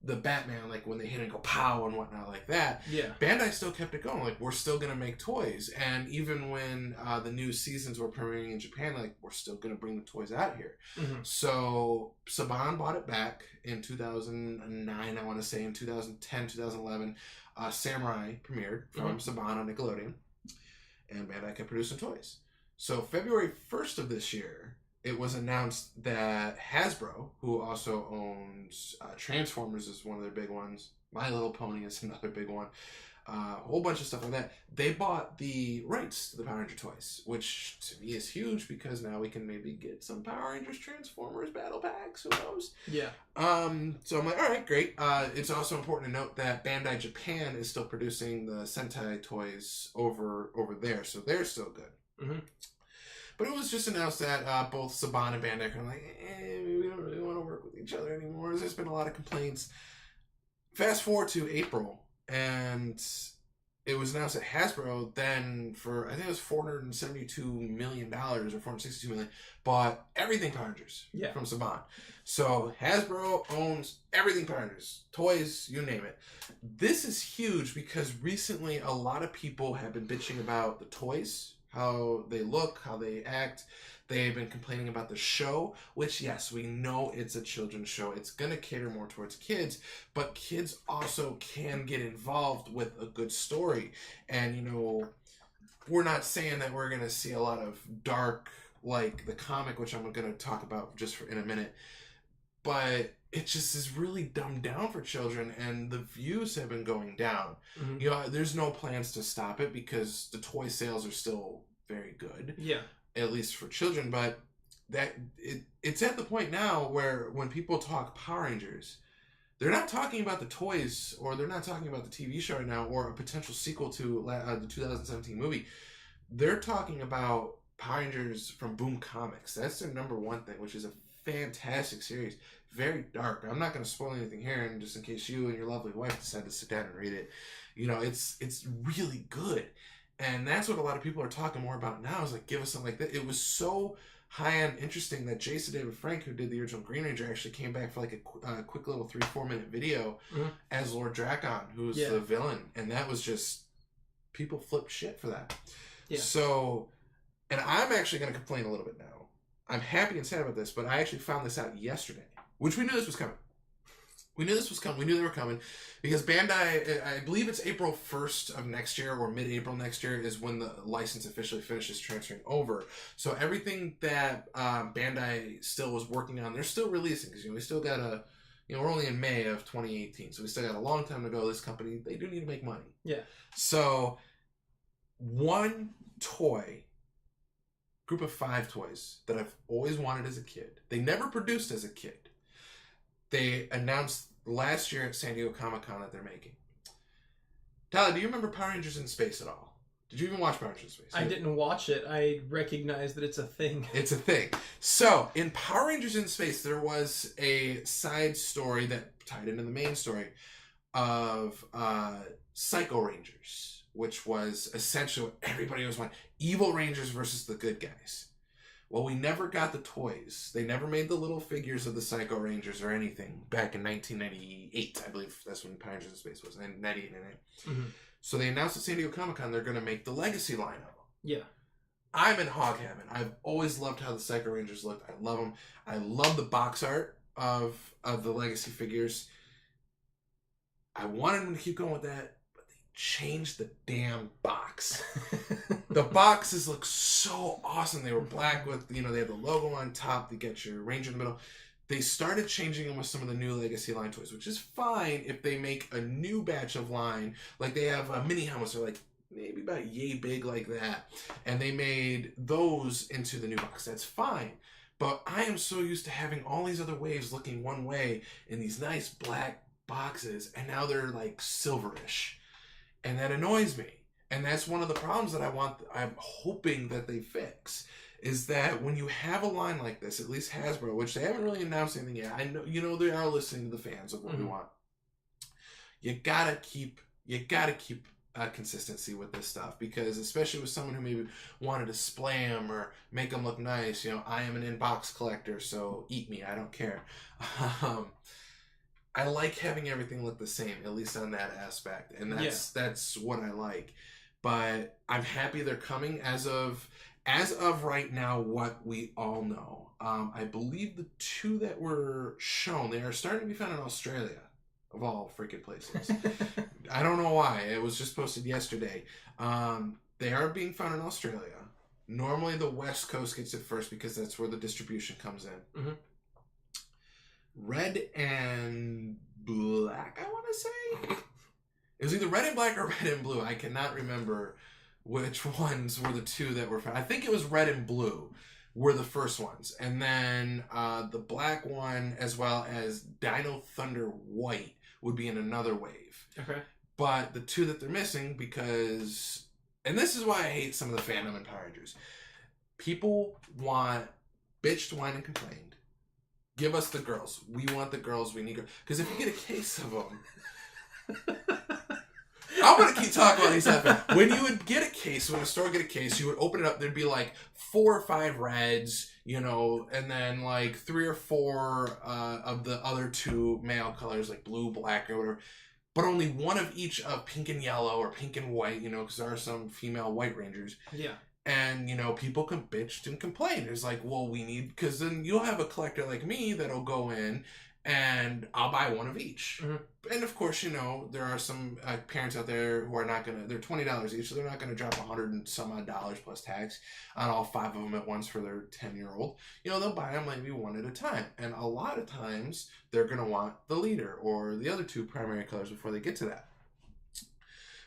the Batman, like when they hit and go pow and whatnot like that, Bandai still kept it going. Like, we're still going to make toys. And even when the new seasons were premiering in Japan, like, we're still going to bring the toys out here. So Saban bought it back in 2009, I want to say, in 2010, 2011. Samurai premiered from Saban on Nickelodeon. And Bandai kept producing toys. So February 1st of this year, it was announced that Hasbro, who also owns Transformers, is one of their big ones. My Little Pony is another big one. A whole bunch of stuff like that. They bought the rights to the Power Ranger toys, which to me is huge because now we can maybe get some Power Rangers Transformers battle packs. Who knows? Yeah. So I'm like, all right, great. It's also important to note that Bandai Japan is still producing the Sentai toys over there, so they're still good. But it was just announced that both Saban and Bandai are like, we don't really want to work with each other anymore. There's been a lot of complaints. Fast forward to April, and it was announced that Hasbro then, for I think it was $472 million or $462 million, bought everything Power Rangers from Saban. So Hasbro owns everything Power Rangers, toys, you name it. This is huge because recently a lot of people have been bitching about the toys, how they look, how they act. They've been complaining about the show, which, yes, we know it's a children's show. It's going to cater more towards kids, but kids also can get involved with a good story. And, we're not saying that we're going to see a lot of dark, like the comic, which I'm going to talk about in a minute, but it just is really dumbed down for children, and the views have been going down. There's no plans to stop it because the toy sales are still very good. At least for children, but it's at the point now where when people talk Power Rangers, they're not talking about the toys, or they're not talking about the TV show right now, or a potential sequel to the 2017 movie. They're talking about Power Rangers from Boom Comics. That's their number one thing, which is a fantastic series. Very dark. I'm not going to spoil anything here, and just in case you and your lovely wife decide to sit down and read it, it's really good. And that's what a lot of people are talking more about now, is like, give us something like that. It was so high-end interesting that Jason David Frank, who did the original Green Ranger, actually came back for like a quick little 3-4 minute video as Lord Drakon, who's the villain. And that was just, people flipped shit for that. Yeah. So, and I'm actually going to complain a little bit now. I'm happy and sad about this, but I actually found this out yesterday, which we knew this was coming. We knew this was coming. We knew they were coming because Bandai, I believe it's April 1st of next year or mid-April next year is when the license officially finishes transferring over. So everything that Bandai still was working on, they're still releasing because, we still got we're only in May of 2018. So we still got a long time to go. This company, they do need to make money. Yeah. So one toy, group of 5 toys that I've always wanted as a kid. They never produced as a kid. They announced last year at San Diego Comic-Con that they're making. Tyler, do you remember Power Rangers in Space at all? Did you even watch Power Rangers in Space? I didn't watch it. I recognize that it's a thing. It's a thing. So, in Power Rangers in Space, there was a side story that tied into the main story of Psycho Rangers, which was essentially what everybody was wanting. Evil Rangers versus the good guys. Well, we never got the toys. They never made the little figures of the Psycho Rangers or anything back in 1998. I believe that's when Power Rangers in Space was, 98. So they announced at San Diego Comic-Con they're going to make the Legacy lineup. Yeah. I'm in hog heaven. I've always loved how the Psycho Rangers looked. I love them. I love the box art of the Legacy figures. I wanted them to keep going with that, but they changed the damn box. The boxes look so awesome. They were black with, they had the logo on top to get your Ranger in the middle. They started changing them with some of the new Legacy line toys, which is fine if they make a new batch of line. Like they have mini helmets, they're like maybe about yay big like that. And they made those into the new box. That's fine. But I am so used to having all these other waves looking one way in these nice black boxes. And now they're like silverish. And that annoys me. And that's one of the problems that I'm hoping that they fix, is that when you have a line like this, at least Hasbro, which they haven't really announced anything yet, I know, they are listening to the fans of what we want. You gotta keep consistency with this stuff, because especially with someone who maybe wanted to display them or make them look nice, I am an in-box collector, so eat me, I don't care. I like having everything look the same, at least on that aspect, and that's what I like. But I'm happy they're coming as of right now, what we all know. I believe the 2 that were shown, they are starting to be found in Australia, of all freaking places. I don't know why. It was just posted yesterday. They are being found in Australia. Normally the West Coast gets it first because that's where the distribution comes in. Red and black, I want to say. It was either red and black or red and blue. I cannot remember which ones were the 2 that were found. I think it was red and blue were the first ones. And then the black one, as well as Dino Thunder White, would be in another wave. Okay. But the 2 that they're missing, because... And this is why I hate some of the fandom in Power Rangers. People want bitched, whined, and complained. Give us the girls. We want the girls. We need girls. Because if you get a case of them... I'm going to keep talking about these stuff. When you would get a case, when a store would get a case, you would open it up, there'd be like 4 or 5 reds, and then like 3 or 4 of the other 2 male colors, like blue, black, or whatever. But only one of each of pink and yellow or pink and white, because there are some female White Rangers. Yeah. And, people can bitch and complain. It's like, well, we need... Because then you'll have a collector like me that'll go in and I'll buy one of each. And of course, there are some parents out there who are not going to... They're $20 each, so they're not going to drop $100 and some odd dollars plus tax on all 5 of them at once for their 10-year-old. They'll buy them maybe one at a time. And a lot of times, they're going to want the leader or the other 2 primary colors before they get to that.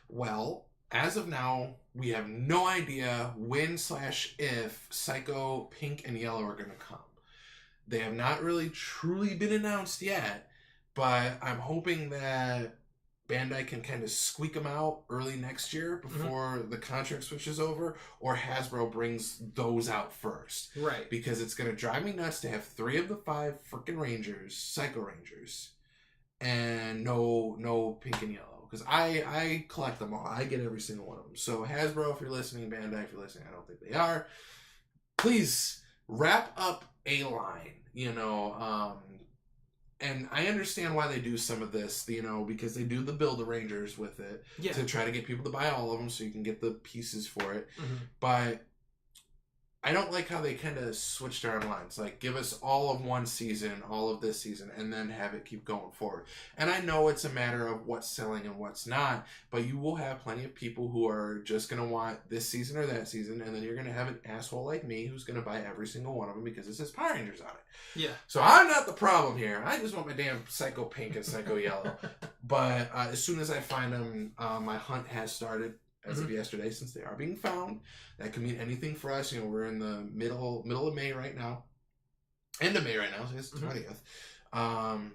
Well, as of now, we have no idea when/if Psycho Pink and Yellow are going to come. They have not really truly been announced yet, but I'm hoping that Bandai can kind of squeak them out early next year before the contract switches over, or Hasbro brings those out first. Right. Because it's going to drive me nuts to have 3 of the 5 freaking Rangers, Psycho Rangers, and no Pink and Yellow. Because I collect them all. I get every single one of them. So Hasbro, if you're listening, Bandai, if you're listening, I don't think they are. Please wrap up a line, and I understand why they do some of this, because they do the Build-A-Rangers with it to try to get people to buy all of them so you can get the pieces for it. Mm-hmm. But I don't like how they kind of switched our lines. Like, give us all of one season, all of this season, and then have it keep going forward. And I know it's a matter of what's selling and what's not, but you will have plenty of people who are just going to want this season or that season, and then you're going to have an asshole like me who's going to buy every single one of them because it says Power Rangers on it. Yeah. So I'm not the problem here. I just want my damn Psycho Pink and Psycho Yellow. But as soon as I find them, my hunt has started. As of yesterday, since they are being found. That could mean anything for us. We're in the middle of May right now. End of May right now, so it's the 20th.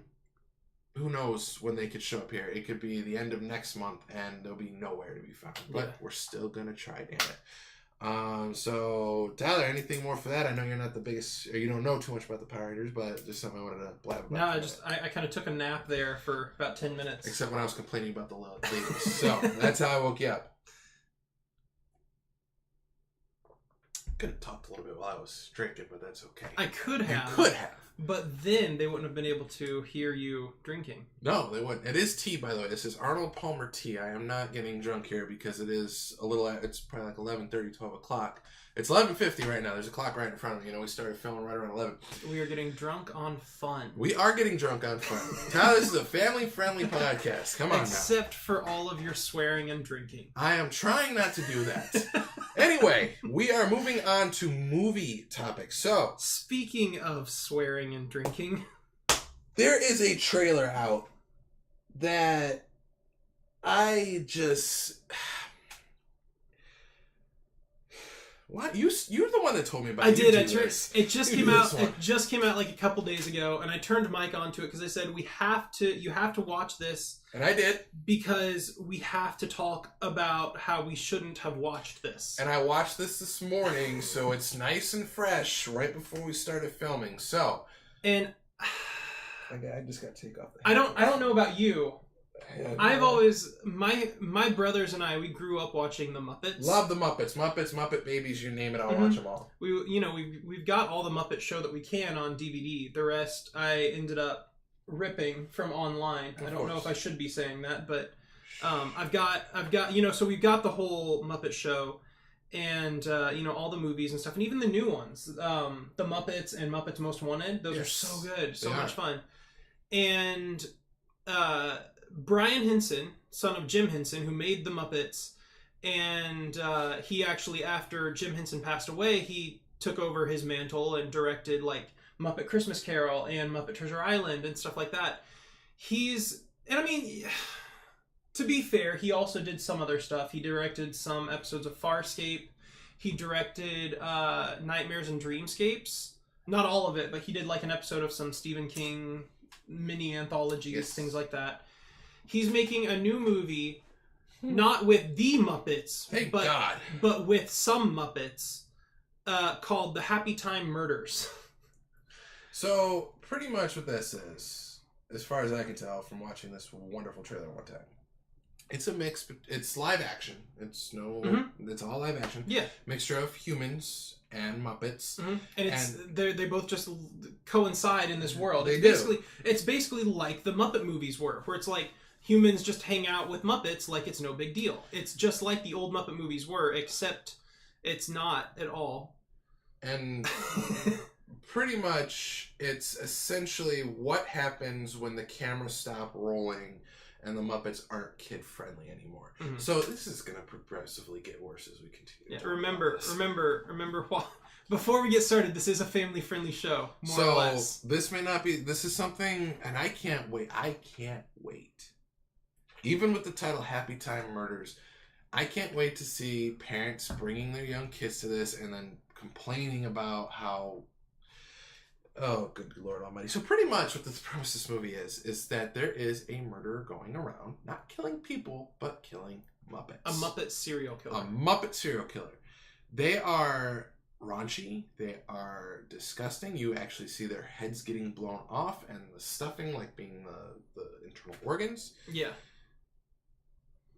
Who knows when they could show up here. It could be the end of next month, and they'll be nowhere to be found. But we're still going to try, damn it. So, Tyler, anything more for that? I know you're not the biggest, or you don't know too much about the Power Rangers, but just something I wanted to blab about. No, I kind of took a nap there for about 10 minutes. Except when I was complaining about the ladies. So, that's how I woke you up. Could have talked a little bit while I was drinking, but that's okay. I could have. But then they wouldn't have been able to hear you drinking. No, they wouldn't. It is tea, by the way. This is Arnold Palmer tea. I am not getting drunk here because it is it's probably like 11:30, 12 o'clock. It's 11:50 right now. There's a clock right in front of me. We started filming right around 11. We are getting drunk on fun. We are getting drunk on fun. Tyler, this is a family-friendly podcast. Come on Except for all of your swearing and drinking. I am trying not to do that. Anyway, we are moving on to movie topics. So, speaking of swearing and drinking, there is a trailer out that I just... What? You're the one that told me about it. I did. It just came out. It just came out like a couple days ago, and I turned Mike onto it because I said you have to watch this. And I did, because we have to talk about how we shouldn't have watched this. And I watched this morning, so it's nice and fresh right before we started filming. So, and I just got to take off. I don't know about you. I've always my brothers and we grew up watching the Muppets. Love the Muppets, Muppet Babies, you name it, I'll watch them all. We've got all the Muppet Show that we can on DVD. The rest I ended up ripping from online. I don't know if I should be saying that, but I've got so we've got the whole Muppet Show and all the movies and stuff, and even the new ones, the Muppets and Muppets Most Wanted. Those are so good, so much fun. And Brian Henson, son of Jim Henson, who made the Muppets, and he actually, after Jim Henson passed away, he took over his mantle and directed like Muppet Christmas Carol and Muppet Treasure Island and stuff like that. To be fair, he also did some other stuff. He directed some episodes of Farscape. He directed Nightmares and Dreamscapes. Not all of it, but he did like an episode of some Stephen King mini anthologies, things like that. He's making a new movie, not with the Muppets, but with some Muppets, called The Happy Time Murders. So, pretty much what this is, as far as I can tell from watching this wonderful trailer one time, it's a mix. It's live action. It's all live action. Yeah. Mixture of humans and Muppets. Mm-hmm. And they both just coincide in this world. It's basically like the Muppet movies were, where it's like humans just hang out with Muppets like it's no big deal. It's just like the old Muppet movies were, except it's not at all. And pretty much it's essentially what happens when the cameras stop rolling and the Muppets aren't kid-friendly anymore. Mm-hmm. So this is going to progressively get worse as we continue. Yeah, remember, before we get started, this is a family-friendly show, more or less. This may not be... This is something... And I can't wait. Even with the title Happy Time Murders, I can't wait to see parents bringing their young kids to this and then complaining about how... Oh, good Lord Almighty. So pretty much what the premise of this movie is that there is a murderer going around, not killing people, but killing Muppets. A Muppet serial killer. A Muppet serial killer. They are raunchy. They are disgusting. You actually see their heads getting blown off and the stuffing like being the internal organs. Yeah.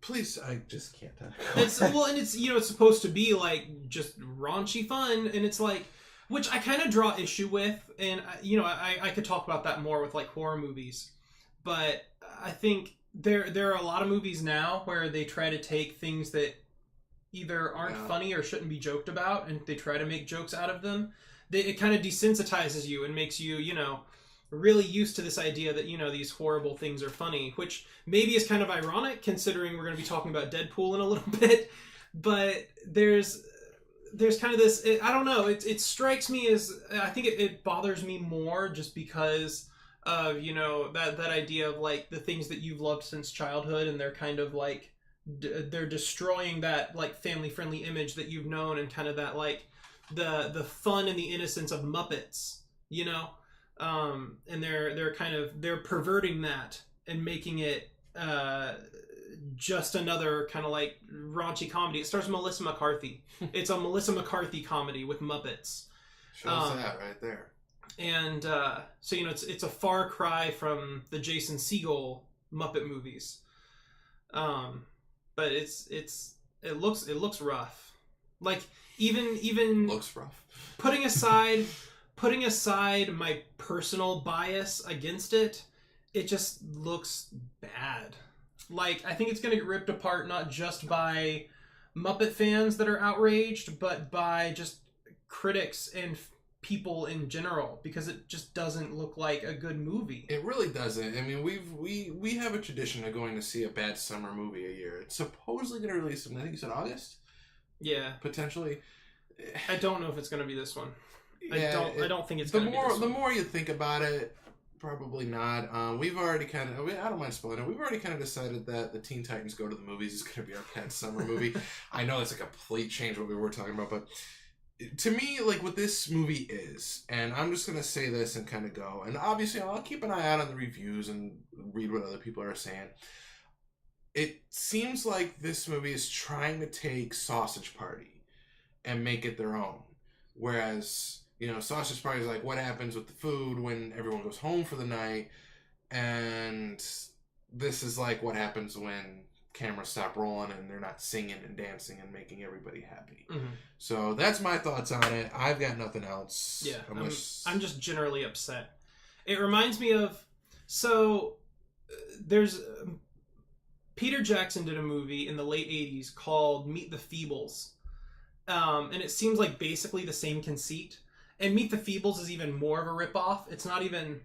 Please, I just can't. It's supposed to be like just raunchy fun, and it's like, which I kind of draw issue with, and you know, I could talk about that more with like horror movies, but I think there are a lot of movies now where they try to take things that either aren't funny or shouldn't be joked about, and they try to make jokes out of them. It kind of desensitizes you and makes you, you know, really used to this idea that, you know, these horrible things are funny, which maybe is kind of ironic considering we're going to be talking about Deadpool in a little bit. But there's kind of this, I don't know, it strikes me as, I think it bothers me more just because of, you know, that idea of like the things that you've loved since childhood, and they're kind of like, they're destroying that like family friendly image that you've known, and kind of that like the fun and the innocence of Muppets, you know? And they're perverting that and making it just another kind of like raunchy comedy. It stars Melissa McCarthy. It's a Melissa McCarthy comedy with Muppets. Shows that right there. And so, you know, it's a far cry from the Jason Segel Muppet movies. But it looks rough. Like even looks rough. Putting aside my personal bias against it, it just looks bad. Like, I think it's going to get ripped apart not just by Muppet fans that are outraged, but by just critics and people in general, because it just doesn't look like a good movie. It really doesn't. I mean, we have a tradition of going to see a bad summer movie a year. It's supposedly going to release in, I think you said August? Yeah. Potentially. I don't know if it's going to be this one. Yeah, I don't think it's going to be this one. The more you think about it, probably not. We've already kind of, I don't mind spoiling it, we've already kind of decided that the Teen Titans Go to the Movies is going to be our bad summer movie. I know it's a complete change what we were talking about, but to me, like, what this movie is, and I'm just going to say this and kind of go, and obviously I'll keep an eye out on the reviews and read what other people are saying. It seems like this movie is trying to take Sausage Party and make it their own. Whereas, you know, Sausage Party is like, what happens with the food when everyone goes home for the night? And this is like what happens when cameras stop rolling and they're not singing and dancing and making everybody happy. Mm-hmm. So that's my thoughts on it. I've got nothing else. Yeah, I'm just generally upset. It reminds me of, so there's Peter Jackson did a movie in the late 80s called Meet the Feebles. And it seems like basically the same conceit. And Meet the Feebles is even more of a ripoff. It's not even,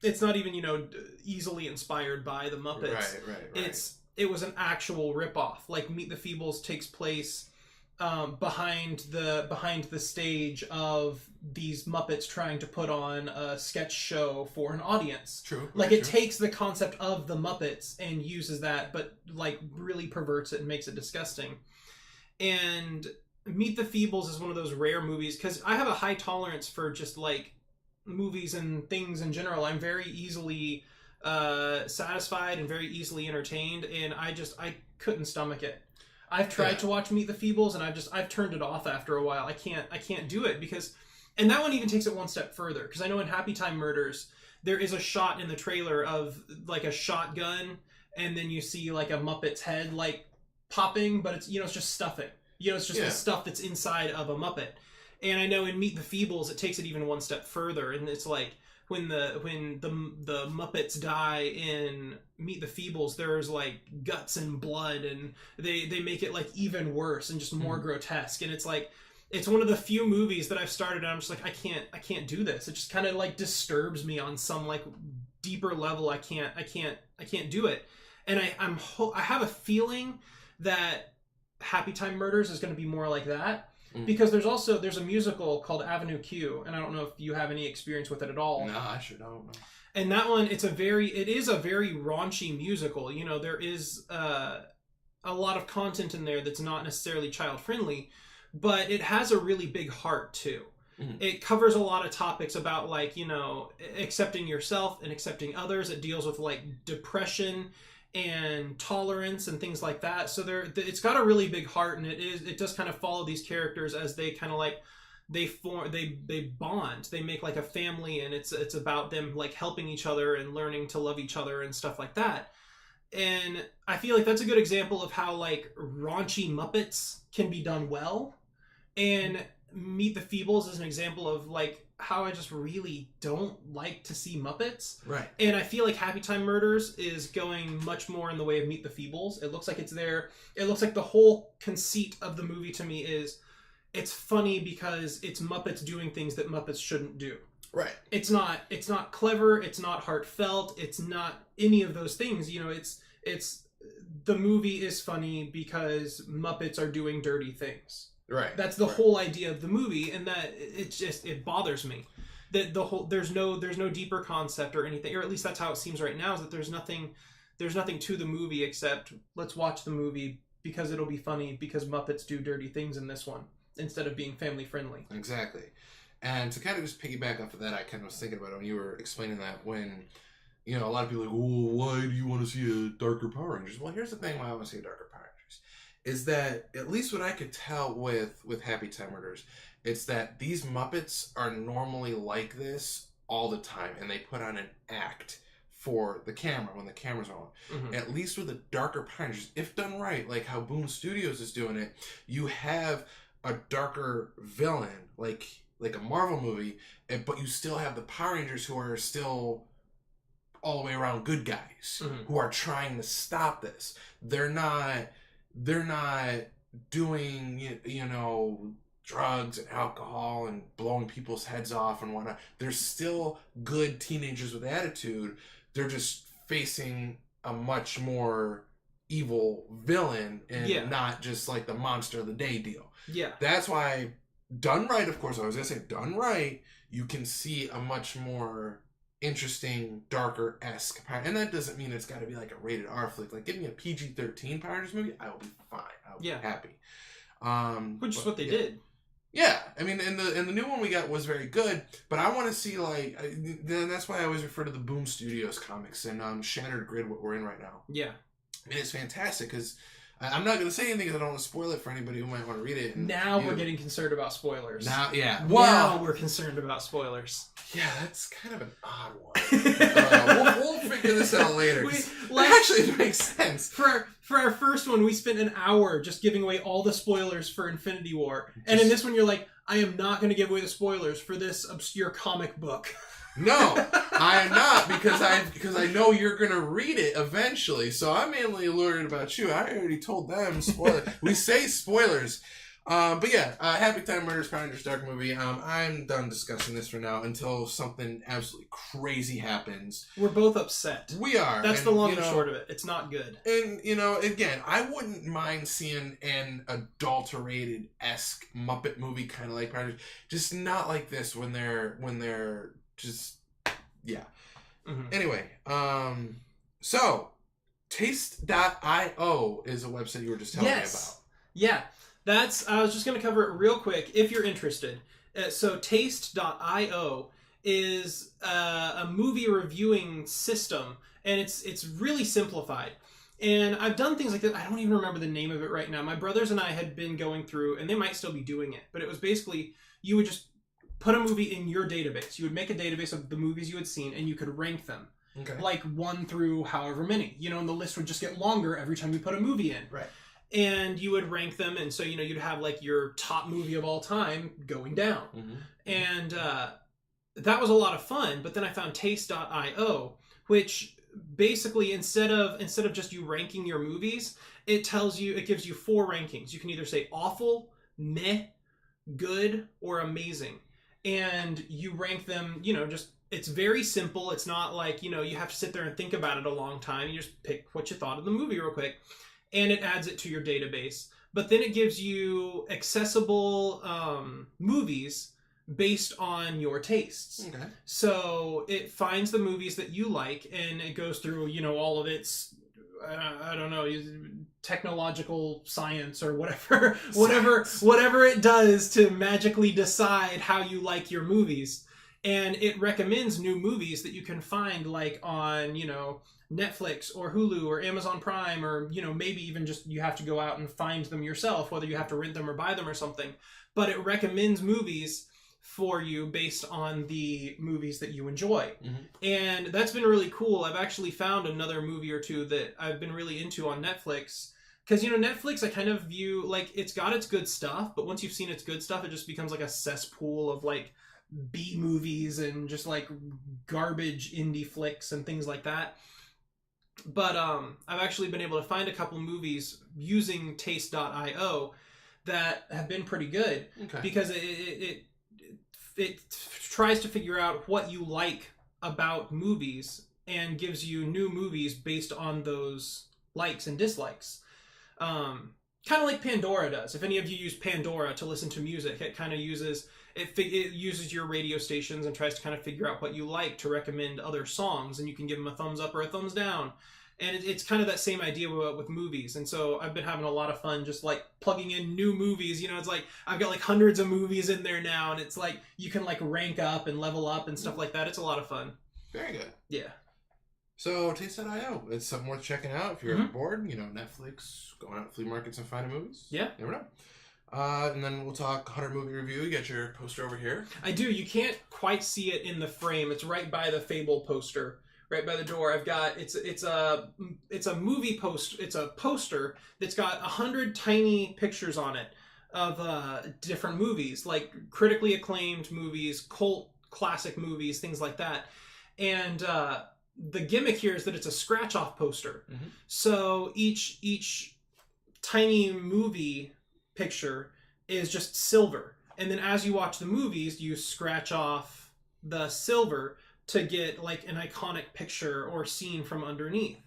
you know, easily inspired by the Muppets. Right. It was an actual ripoff. Like, Meet the Feebles takes place behind the stage of these Muppets trying to put on a sketch show for an audience. True. Like, it takes the concept of the Muppets and uses that, but like really perverts it and makes it disgusting. And Meet the Feebles is one of those rare movies, because I have a high tolerance for just like movies and things in general. I'm very easily satisfied and very easily entertained, and I couldn't stomach it. I've tried to watch Meet the Feebles, and I've turned it off after a while. I can't do it, because, and that one even takes it one step further, because I know in Happy Time Murders there is a shot in the trailer of like a shotgun, and then you see like a Muppet's head like popping, but it's, you know, it's just stuffing. You know, it's just the stuff that's inside of a Muppet. And I know in Meet the Feebles it takes it even one step further, and it's like when the Muppets die in Meet the Feebles, there's like guts and blood, and they make it like even worse and just more grotesque. And it's like, it's one of the few movies that I've started and I'm just like, I can't do this. It just kind of like disturbs me on some like deeper level. I can't do it. And I have a feeling that Happy Time Murders is going to be more like that, because there's a musical called Avenue Q, and I don't know if you have any experience with it at all. No, I sure don't. And that one, it is a very raunchy musical. You know, there is a lot of content in there that's not necessarily child friendly, but it has a really big heart too. Mm-hmm. It covers a lot of topics about, like, you know, accepting yourself and accepting others. It deals with like depression and tolerance and things like that. So it's got a really big heart, and it does kind of follow these characters as they kind of like they bond, they make like a family, and it's about them like helping each other and learning to love each other and stuff like that. And I feel like that's a good example of how like raunchy Muppets can be done well. And Meet the Feebles is an example of like how I just really don't like to see Muppets. Right. And I feel like Happy Time Murders is going much more in the way of Meet the Feebles. It looks like it's there. It looks like the whole conceit of the movie to me is it's funny because it's Muppets doing things that Muppets shouldn't do. Right. It's not clever, it's not heartfelt, it's not any of those things. You know, it's the movie is funny because Muppets are doing dirty things. Right. That's the whole idea of the movie, and that it bothers me that there's no deeper concept or anything, or at least that's how it seems right now, is that there's nothing to the movie except let's watch the movie because it'll be funny because Muppets do dirty things in this one instead of being family friendly. Exactly. And to kind of just piggyback off of that, I kind of was thinking about it when you were explaining that, when, you know, a lot of people are like, well, why do you want to see a darker Power Rangers? Well, here's the thing why I want to see a darker Power Rangers. Is that, at least what I could tell with Happy Time Murders, it's that these Muppets are normally like this all the time, and they put on an act for the camera when the camera's on. Mm-hmm. At least with the darker Power Rangers, if done right, like how Boom Studios is doing it, you have a darker villain, like a Marvel movie, but you still have the Power Rangers who are still all the way around good guys, mm-hmm. who are trying to stop this. They're not doing, you know, drugs and alcohol and blowing people's heads off and whatnot. They're still good teenagers with attitude. They're just facing a much more evil villain and not just like the monster of the day deal. Yeah. That's why, done right, of course, I was going to say, done right, you can see a much more interesting, darker-esque Power. And that doesn't mean it's got to be like a rated R flick. Like, give me a PG-13 Power Rangers movie, I will be fine. I'll be happy. Which is what they did. Yeah, I mean, and the new one we got was very good, but I want to see, like, that's why I always refer to the Boom Studios comics and Shattered Grid, what we're in right now. Yeah. I mean, it's fantastic, because I'm not going to say anything because I don't want to spoil it for anybody who might want to read it. Now we're getting concerned about spoilers. Now we're concerned about spoilers. Yeah, that's kind of an odd one. We'll figure this out later. Actually, it makes sense. For our first one, we spent an hour just giving away all the spoilers for Infinity War. And in this one, you're like, I am not going to give away the spoilers for this obscure comic book. No, I am not, because I know you're gonna read it eventually. So I'm mainly worried about you. I already told them spoilers. We say spoilers, but yeah, Happy Time Murders, Power Rangers Dark movie. I'm done discussing this for now until something absolutely crazy happens. We're both upset. We are. That's the long and short of it. It's not good. And you know, again, I wouldn't mind seeing an adulterated-esque Muppet movie, kind of like Power Rangers, just not like this when they're just, yeah. Mm-hmm. Anyway, so taste.io is a website you were just telling me about. Yeah, I was just going to cover it real quick if you're interested. So taste.io is a movie reviewing system, and it's really simplified. And I've done things like that. I don't even remember the name of it right now. My brothers and I had been going through, and they might still be doing it, but it was basically, you would just put a movie in your database. You would make a database of the movies you had seen, and you could rank them. Okay. Like 1 through however many. You know, and the list would just get longer every time you put a movie in. Right. And you would rank them, and so, you know, you'd have like your top movie of all time going down. Mm-hmm. And that was a lot of fun, but then I found taste.io, which basically, instead of just you ranking your movies, it gives you 4 rankings. You can either say awful, meh, good, or amazing. And you rank them, you know, just, it's very simple. It's not like, you know, you have to sit there and think about it a long time. You just pick what you thought of the movie real quick, and it adds it to your database. But then it gives you accessible movies based on your tastes. Okay. So it finds the movies that you like, and it goes through, you know, all of its, I don't know, technological science or whatever it does to magically decide how you like your movies. And it recommends new movies that you can find like on, you know, Netflix or Hulu or Amazon Prime, or, you know, maybe even just you have to go out and find them yourself, whether you have to rent them or buy them or something. But it recommends movies for you based on the movies that you enjoy. Mm-hmm. And that's been really cool. I've actually found another movie or two that I've been really into on Netflix Because, Netflix, I kind of view, like, it's got its good stuff, but once you've seen its good stuff, it just becomes like a cesspool of, like, B movies and just, like, garbage indie flicks and things like that. But I've actually been able to find a couple movies using taste.io that have been pretty good. Okay. Because it tries to figure out what you like about movies and gives you new movies based on those likes and dislikes. Kind of like Pandora does. If any of you use Pandora to listen to music, it kind of uses your radio stations and tries to kind of figure out what you like to recommend other songs, and you can give them a thumbs up or a thumbs down. And it's kind of that same idea with movies. And so I've been having a lot of fun just like plugging in new movies. It's like I've got like hundreds of movies in there now, and it's like you can like rank up and level up and stuff like that. It's a lot of fun. Very good. Yeah. So taste.io, it's something worth checking out if you're ever bored. Netflix, going out to flea markets and finding movies. Yeah. You never know. And then we'll talk 100 movie review. You got your poster over here. I do. You can't quite see it in the frame. It's right by the Fable poster, right by the door. I've got it's a movie post. It's a poster that's got 100 tiny pictures on it of different movies, like critically acclaimed movies, cult classic movies, things like that. And the gimmick here is that it's a scratch-off poster. Mm-hmm. So each tiny movie picture is just silver. And then as you watch the movies, you scratch off the silver to get like an iconic picture or scene from underneath.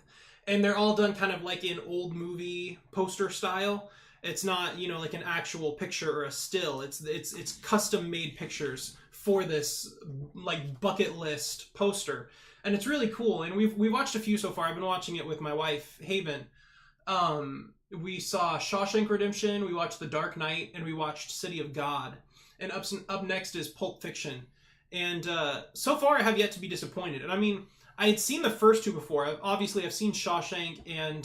And they're all done kind of like in old movie poster style. It's not, like an actual picture or a still. It's custom made pictures for this like bucket list poster. And it's really cool. And we've watched a few so far. I've been watching it with my wife, Haven. We saw Shawshank Redemption, we watched The Dark Knight, and we watched City of God. And up next is Pulp Fiction. And so far I have yet to be disappointed. And I mean, I had seen the first two before. I've seen Shawshank and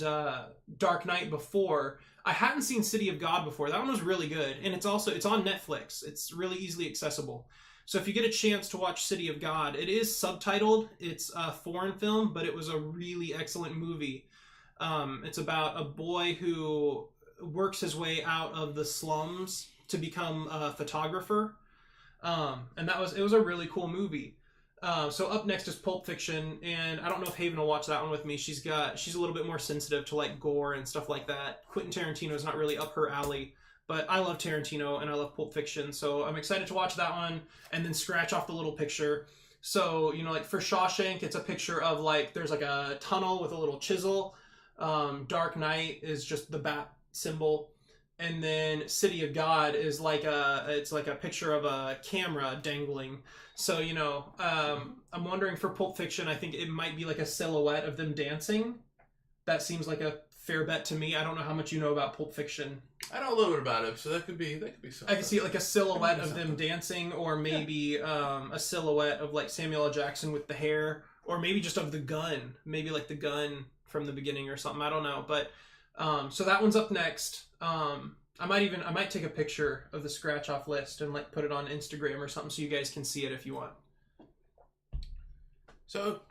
Dark Knight before. I hadn't seen City of God before. That one was really good. And it's on Netflix. It's really easily accessible. So if you get a chance to watch City of God, it is subtitled. It's a foreign film, but it was a really excellent movie. It's about a boy who works his way out of the slums to become a photographer. And it was a really cool movie. So up next is Pulp Fiction, and I don't know if Haven will watch that one with me. She's a little bit more sensitive to like gore and stuff like that. Quentin Tarantino is not really up her alley, but I love Tarantino and I love Pulp Fiction, so I'm excited to watch that one and then scratch off the little picture. So, like for Shawshank, it's a picture of like, there's like a tunnel with a little chisel. Dark Knight is just the bat symbol. And then City of God is like it's like a picture of a camera dangling. So, I'm wondering for Pulp Fiction, I think it might be like a silhouette of them dancing. That seems like a fair bet to me. I don't know how much you know about Pulp Fiction. I know a little bit about it, so that could be something. I can see like a silhouette of them dancing, or maybe a silhouette of like Samuel L. Jackson with the hair, or maybe just of the gun. Maybe like the gun from the beginning or something. I don't know. But so that one's up next. I might take a picture of the scratch off list and like put it on Instagram or something so you guys can see it if you want. So,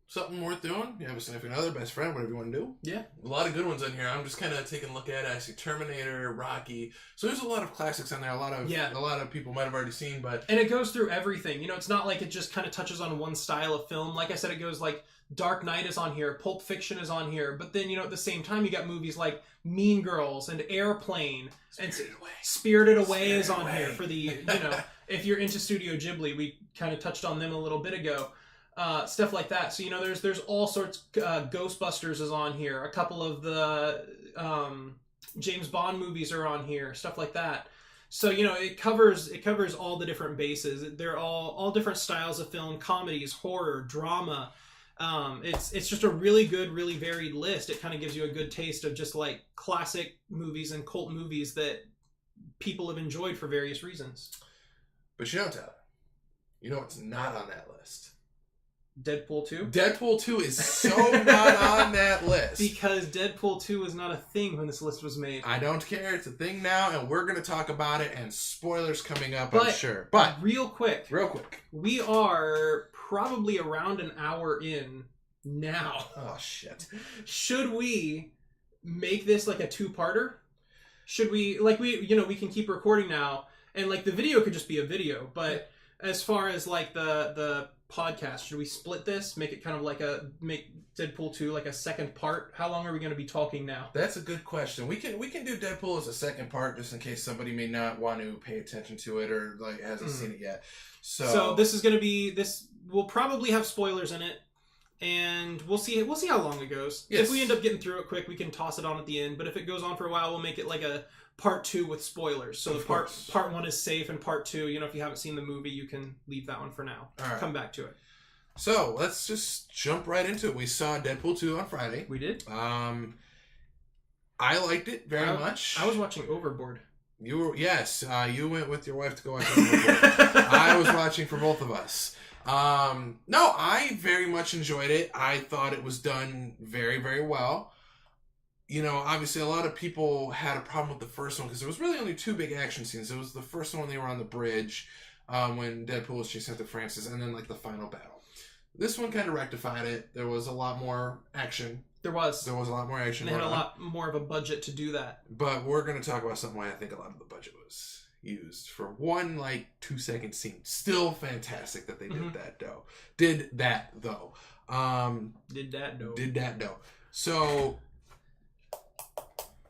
something worth doing? You have a significant other, best friend, whatever you want to do. Yeah. A lot of good ones in here. I'm just kind of taking a look at it. I see Terminator, Rocky. So there's a lot of classics on there. A lot of people might have already seen, but... And it goes through everything. It's not like it just kind of touches on one style of film. Like I said, it goes like Dark Knight is on here, Pulp Fiction is on here, but then, at the same time, you got movies like Mean Girls and Airplane. Spirited Away is on here for the, if you're into Studio Ghibli, we kind of touched on them a little bit ago. Stuff like that. So, there's all sorts. Ghostbusters is on here. A couple of the James Bond movies are on here. Stuff like that. So, it covers all the different bases. They're all different styles of film: comedies, horror, drama. It's just a really good, really varied list. It kind of gives you a good taste of just like classic movies and cult movies that people have enjoyed for various reasons. But Tyler, what's not on that list? Deadpool 2? Deadpool 2 is so not on that list. Because Deadpool 2 was not a thing when this list was made. I don't care. It's a thing now, and we're going to talk about it, and spoilers coming up, I'm sure. But real quick. We are probably around an hour in now. Oh, shit. Should we make this like a 2-parter? Should we, like, we can keep recording now, and like the video could just be a video, but as far as like the podcast, should we split this, make it kind of like make Deadpool 2 like a second part? How long are we going to be talking now? That's a good question. We can do Deadpool as a second part, just in case somebody may not want to pay attention to it or like hasn't seen it yet. So this is going to be will probably have spoilers in it, and we'll see how long it goes. Yes. If we end up getting through it quick, we can toss it on at the end, but if it goes on for a while, we'll make it like a part 2 with spoilers. So part 1 is safe, and part 2, if you haven't seen the movie, you can leave that one for now. All right. Come back to it. So let's just jump right into it. We saw Deadpool 2 on Friday. We did. I liked it very much. I was watching Overboard. You were, yes. You went with your wife to go watch Overboard. I was watching for both of us. No, I very much enjoyed it. I thought it was done very, very well. Obviously a lot of people had a problem with the first one because there was really only 2 big action scenes. It was the first one when they were on the bridge, when Deadpool was chasing after Francis, and then like the final battle. This one kind of rectified it. There was a lot more action. There was a lot more action. They had a lot more of a budget to do that. But we're going to talk about something where I think a lot of the budget was used for one 2-second scene. Still fantastic that they did that though. Did that though. So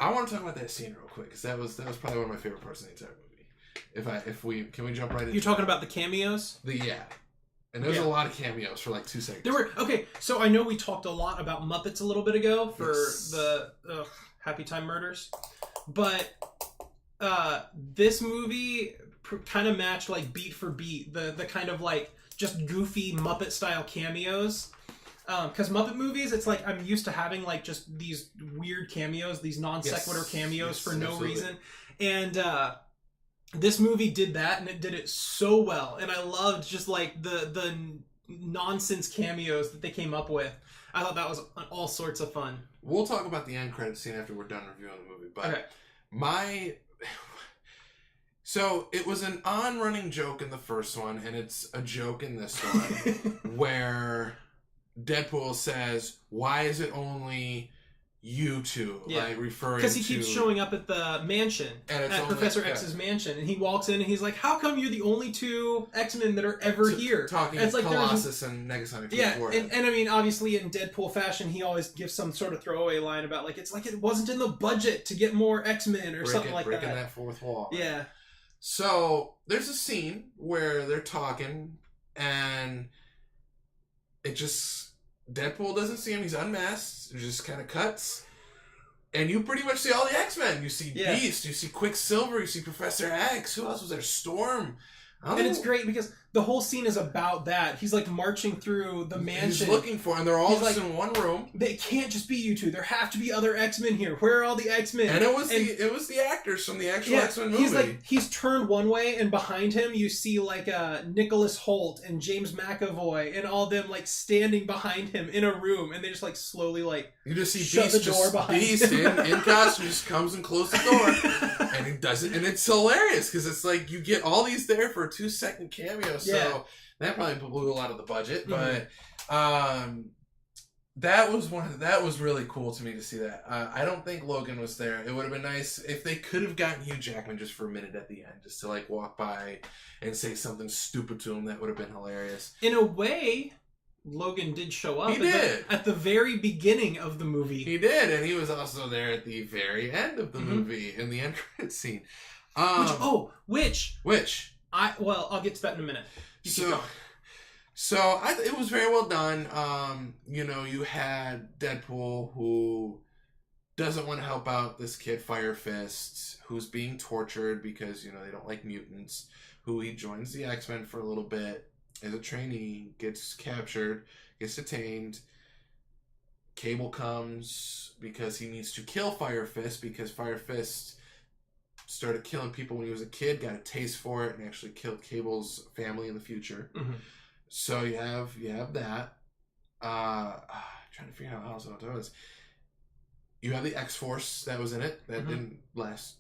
I want to talk about that scene real quick because that was probably one of my favorite parts of the entire movie. Can we jump right into You're talking about the cameos? And there's a lot of cameos for 2 seconds. There were, okay, so I know we talked a lot about Muppets a little bit ago for the Happy Time Murders, but this movie kind of matched beat for beat the kind of just goofy Muppet style cameos. Because Muppet movies, it's I'm used to having just these weird cameos, these non sequitur cameos for no reason, and this movie did that, and it did it so well. And I loved just the nonsense cameos that they came up with. I thought that was all sorts of fun. We'll talk about the end credit scene after we're done reviewing the movie. But so it was an on-running joke in the first one, and it's a joke in this one, where Deadpool says, "Why is it only you two?" Referring to... Because he keeps showing up at the mansion, at Professor X's mansion, and he walks in and he's like, "How come you're the only 2 X-Men that are ever here?" Talking it's Colossus and Negasonic. And I mean, obviously in Deadpool fashion, he always gives some sort of throwaway line about it wasn't in the budget to get more X-Men or something like that. Breaking that fourth wall. Yeah. So there's a scene where they're talking, and it just... Deadpool doesn't see him. He's unmasked. It just kind of cuts. And you pretty much see all the X-Men. You see Beast. You see Quicksilver. You see Professor X. Who else was there? Storm. And it's great because the whole scene is about that. He's marching through the mansion. He's looking for, and they're all just in one room. They can't just be you 2. There have to be other X-Men here. Where are all the X-Men? And it was the actors from the actual X-Men movie. He's turned one way, and behind him you see Nicholas Hoult and James McAvoy and all them standing behind him in a room, and they just slowly you just see shut Beast the door behind him. in costume just comes and closes the door, and he does it, and it's hilarious because it's you get all these there for a 2-second cameo. So that probably blew a lot of the budget, but that was really cool to me to see that. I don't think Logan was there. It would have been nice if they could have gotten Hugh Jackman just for a minute at the end, just to walk by and say something stupid to him. That would have been hilarious. In a way, Logan did show up. He did at the very beginning of the movie. He did, and he was also there at the very end of the movie in the end credit scene. Which I'll get to that in a minute. It was very well done. You had Deadpool, who doesn't want to help out this kid Fire Fist, who's being tortured because they don't like mutants. Who he joins the X-Men for a little bit as a trainee, gets captured, gets detained. Cable comes because he needs to kill Fire Fist because Fire Fist started killing people when he was a kid, got a taste for it, and actually killed Cable's family in the future. Mm-hmm. So you have that. Trying to figure out how else I'll do this. You have the X-Force that was in it. That didn't last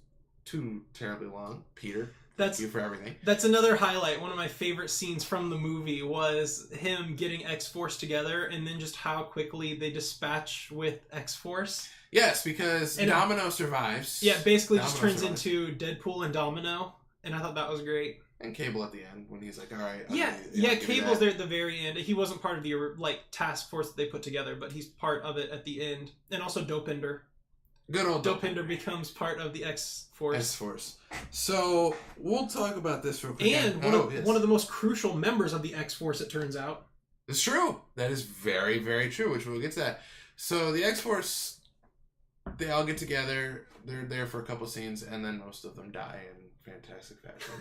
too terribly long. Peter, That's thank you for everything. That's another highlight. One of my favorite scenes from the movie was him getting X-Force together, and then just how quickly they dispatch with X-Force. Yes, because and Domino survives. Yeah, basically Domino just turns survives. into Deadpool and Domino, and I thought that was great. And Cable at the end when he's like, "All right." Cable's there at the very end. He wasn't part of the task force that they put together, but he's part of it at the end. And also Dopinder. Good old Dopinder becomes part of the X-Force. X-Force. So we'll talk about this real quick. And one of the most crucial members of the X-Force, it turns out. It's true. That is very, very true, which we'll get to that. So the X-Force, they all get together. They're there for a couple scenes, and then most of them die in fantastic fashion.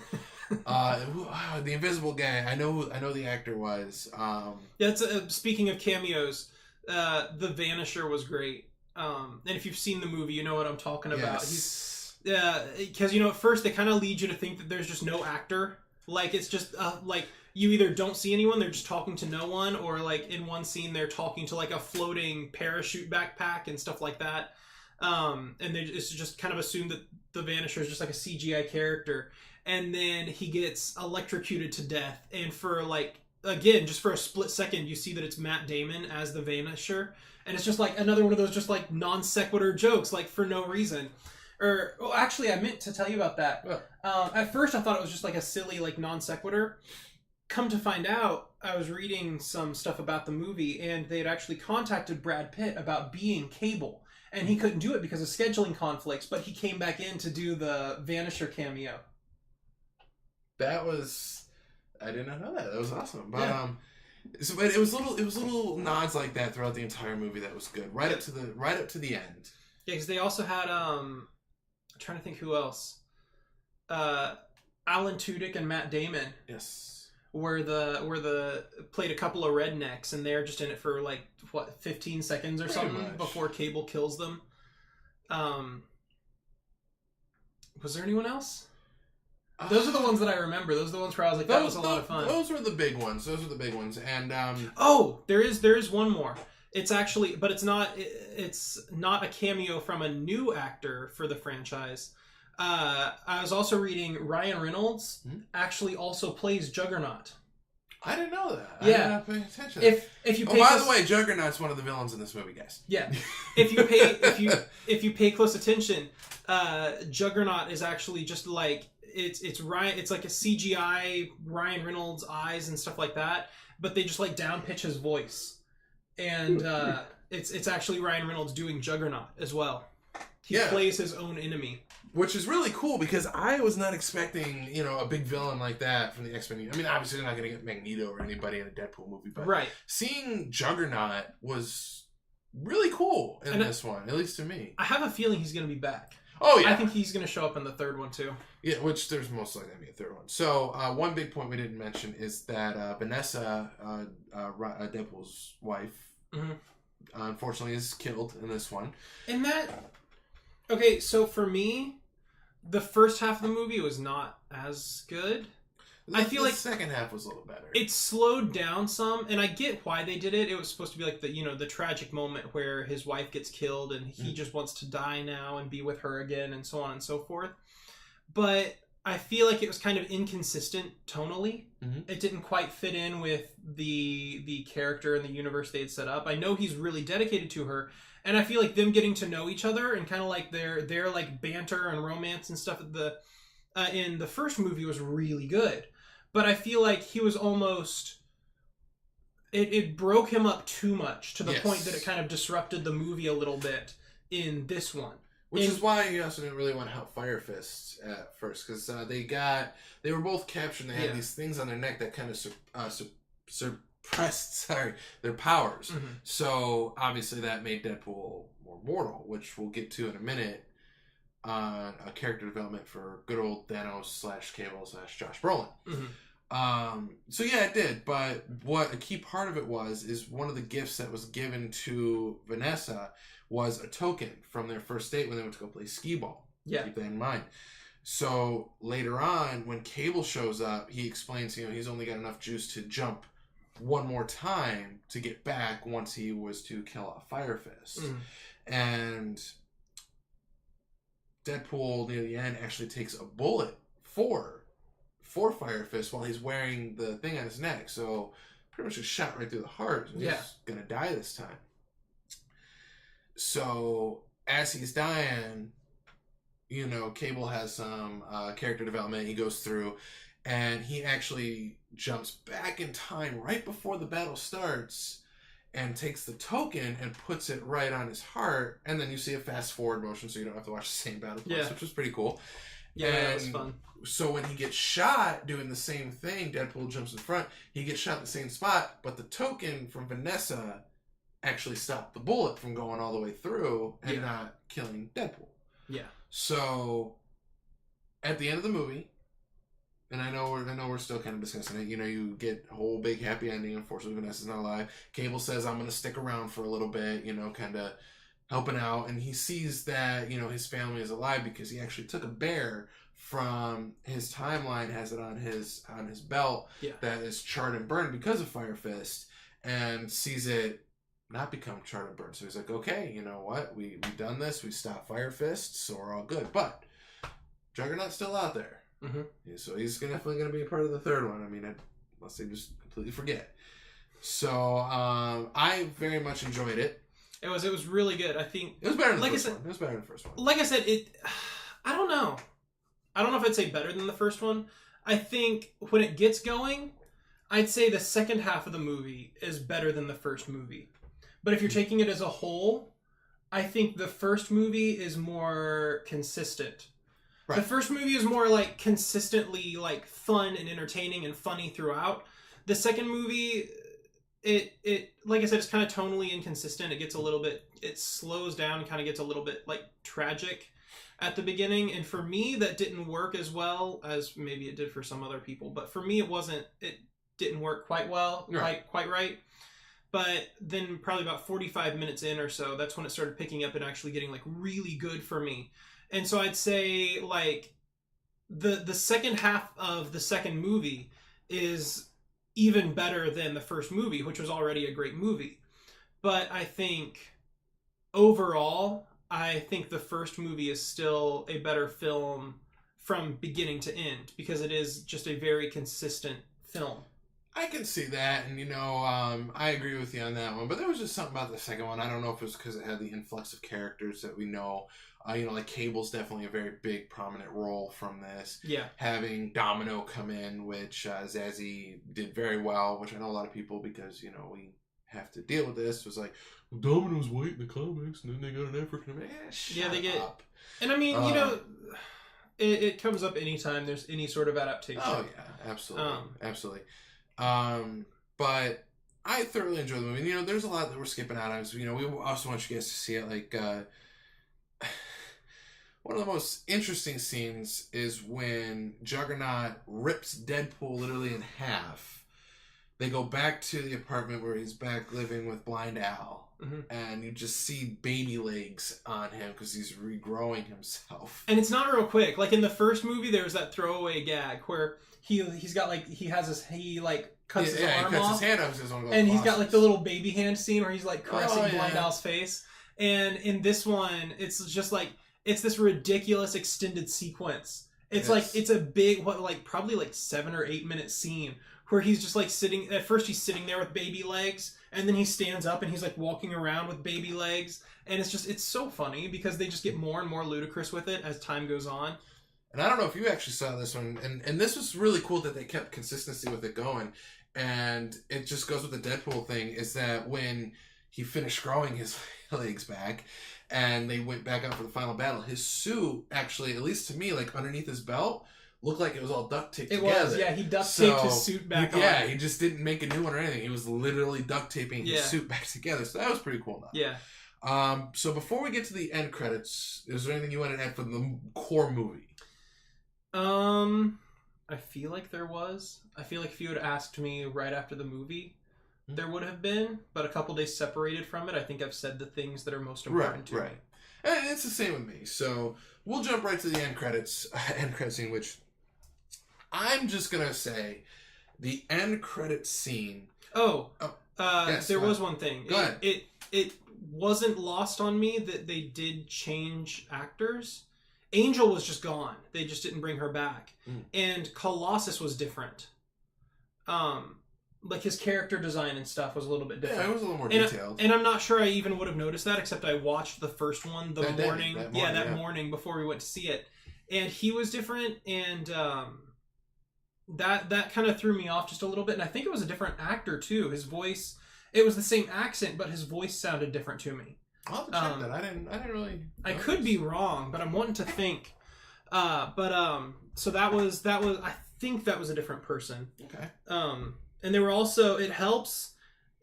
The Invisible Guy. I know the actor was. Speaking of cameos, the Vanisher was great. And if you've seen the movie, you know what I'm talking about. Yes. Because at first they kind of lead you to think that there's just no actor. Like it's just like you either don't see anyone, they're just talking to no one, or like in one scene they're talking to like a floating parachute backpack and stuff like that. And it's just kind of assumed that the Vanisher is just like a CGI character, and then he gets electrocuted to death, and for like again just for a split second you see that it's Matt Damon as the Vanisher, and it's just like another one of those just like non sequitur jokes like for no reason. Actually I meant to tell you about that. At first I thought it was just like a silly like non sequitur. Come to find out, I was reading some stuff about the movie, and they had actually contacted Brad Pitt about being Cable. And he couldn't do it because of scheduling conflicts, but he came back in to do the Vanisher cameo. I did not know that. That was awesome. But yeah. But it was little nods like that throughout the entire movie that was good. Right up to the end. Yeah, because they also had I'm trying to think who else. Alan Tudyk and Matt Damon. Yes. Were played a couple of rednecks, and they're just in it for like 15 seconds or something before Cable kills them. Was there anyone else? Those are the ones that I remember. Those are the ones where I was like, that was a lot of fun. Those were the big ones. And there is one more. It's actually, but it's not a cameo from a new actor for the franchise. I was also reading Ryan Reynolds actually also plays Juggernaut. I didn't know that. Yeah. I did not pay attention. If you pay by the way, Juggernaut's one of the villains in this movie, guys. Yeah. If you pay close attention, Juggernaut is actually just like it's like a CGI Ryan Reynolds eyes and stuff like that, but they just like down pitch his voice. And it's actually Ryan Reynolds doing Juggernaut as well. He plays his own enemy. Which is really cool because I was not expecting, a big villain like that from the X-Men. I mean, obviously they're not going to get Magneto or anybody in a Deadpool movie, but seeing Juggernaut was really cool in this one, at least to me. I have a feeling he's going to be back. Oh, yeah. I think he's going to show up in the third one, too. Yeah, which there's most likely going to be a third one. So, one big point we didn't mention is that Vanessa, Deadpool's wife, unfortunately is killed in this one. And that... Okay, so for me... The first half of the movie was not as good. I feel like the second half was a little better. It slowed down some, and I get why they did it. It was supposed to be like the tragic moment where his wife gets killed and he just wants to die now and be with her again and so on and so forth. But I feel like it was kind of inconsistent tonally. It didn't quite fit in with the character and the universe they had set up. I know he's really dedicated to her. And I feel like them getting to know each other and kind of like their like banter and romance and stuff in the first movie was really good. But I feel like he was almost... It broke him up too much to the point that it kind of disrupted the movie a little bit in this one. Which is why you also didn't really want to help Fire Fist at first. Because they were both captured and they had these things on their neck that kind of suppressed their powers. So obviously that made Deadpool more mortal, which we'll get to in a minute on a character development for good old Thanos / Cable / Josh Brolin. So yeah, it did. But what a key part of it is one of the gifts that was given to Vanessa was a token from their first date when they went to go play skee ball. Keep that in mind. So later on, when Cable shows up, he explains, he's only got enough juice to jump one more time to get back once he was to kill off Fire Fist. And Deadpool near the end actually takes a bullet for Fire Fist while he's wearing the thing on his neck. So pretty much a shot right through the heart. He's gonna die this time. So as he's dying, you know, Cable has some character development. He goes through, and he actually jumps back in time right before the battle starts, and takes the token and puts it right on his heart. And then you see a fast forward motion, so you don't have to watch the same battle twice, which was pretty cool. Yeah, that was fun. So when he gets shot doing the same thing, Deadpool jumps in front. He gets shot in the same spot, but the token from Vanessa actually stopped the bullet from going all the way through and not killing Deadpool. Yeah. So at the end of the movie, and I know we're still kind of discussing it. You know, you get a whole big happy ending. Unfortunately, Vanessa's not alive. Cable says, "I'm going to stick around for a little bit." You know, kind of helping out, and he sees that, you know, his family is alive because he actually took a bear from his timeline, has it on his belt that is charred and burned because of Fire Fist, and sees it not become charred and burned. So he's like, okay, you know what? We've done this. We stopped Fire Fist, so we're all good. But Juggernaut's still out there. Mm-hmm. Yeah, so he's definitely going to be a part of the third one. I mean, unless they just completely forget. So I very much enjoyed it. It was really good. I think it was better than the first one. It was better than the first one. Like I said, I don't know. I don't know if I'd say better than the first one. I think when it gets going, I'd say the second half of the movie is better than the first movie. But if you're taking it as a whole, I think the first movie is more consistent. Right. The first movie is more like consistently like fun and entertaining and funny throughout. The second movie, it like I said, it's kind of tonally inconsistent. It gets a little bit, it slows down and kind of gets a little bit like tragic at the beginning. And for me, that didn't work as well as maybe it did for some other people. But for me, it didn't work quite well, quite right. But then probably about 45 minutes in or so, that's when it started picking up and actually getting like really good for me. And so I'd say like the second half of the second movie is even better than the first movie, which was already a great movie. But I think overall, I think the first movie is still a better film from beginning to end because it is just a very consistent film. I can see that, and I agree with you on that one. But there was just something about the second one. I don't know if it was because it had the influx of characters that we know. Like Cable's definitely a very big, prominent role from this. Yeah. Having Domino come in, which Zazie did very well, which I know a lot of people, because, we have to deal with this, was like, well, Domino's white in the comics, and then they got an African American. Yeah, they get up. And I mean, it comes up anytime there's any sort of adaptation. Oh, yeah, absolutely. Absolutely. But I thoroughly enjoy the movie. There's a lot that we're skipping out on. So, we also want you guys to see it. Like, one of the most interesting scenes is when Juggernaut rips Deadpool literally in half. They go back to the apartment where he's back living with Blind Al. Mm-hmm. And you just see baby legs on him because he's regrowing himself. And it's not real quick. Like in the first movie, there was that throwaway gag where he's got like, cuts his arm off. His hand off, and he's got like the little baby hand scene where he's like caressing Blind Al's face. And in this one, it's just like, it's this ridiculous extended sequence. It's like, it's a big, probably 7 or 8 minute scene where he's just like sitting, at first he's sitting there with baby legs, and then he stands up and he's like walking around with baby legs. And it's so funny because they just get more and more ludicrous with it as time goes on. And I don't know if you actually saw this one, and this was really cool that they kept consistency with it going. And it just goes with the Deadpool thing, is that when he finished growing his legs back, and they went back out for the final battle, his suit actually, at least to me, like underneath his belt, looked like it was all duct taped together. It was, yeah. He duct taped his suit back on. Yeah, he just didn't make a new one or anything. He was literally duct taping his suit back together. So that was pretty cool. Yeah. So before we get to the end credits, is there anything you want to add for the core movie? I feel like there was. I feel like if you had asked me right after the movie, there would have been, but a couple days separated from it, I think I've said the things that are most important to me. And it's the same with me. So we'll jump right to the end credit scene, which I'm just gonna say the end credit scene. There was one thing. Go ahead. It wasn't lost on me that they did change actors. Angel was just gone. They just didn't bring her back. And Colossus was different. Like his character design and stuff was a little bit different. Yeah, it was a little more detailed. And I'm not sure I even would have noticed that, except I watched the first one that morning before we went to see it. And he was different, and that kind of threw me off just a little bit. And I think it was a different actor too. His voice, it was the same accent, but his voice sounded different to me. I'll have to check that. I didn't really. I could be wrong, but I'm wanting to think. So that was. I think that was a different person. Okay. And they were also. It helps.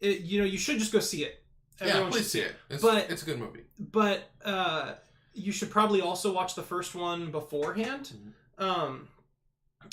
You should just go see it. Everyone please see it. It's a good movie. But you should probably also watch the first one beforehand.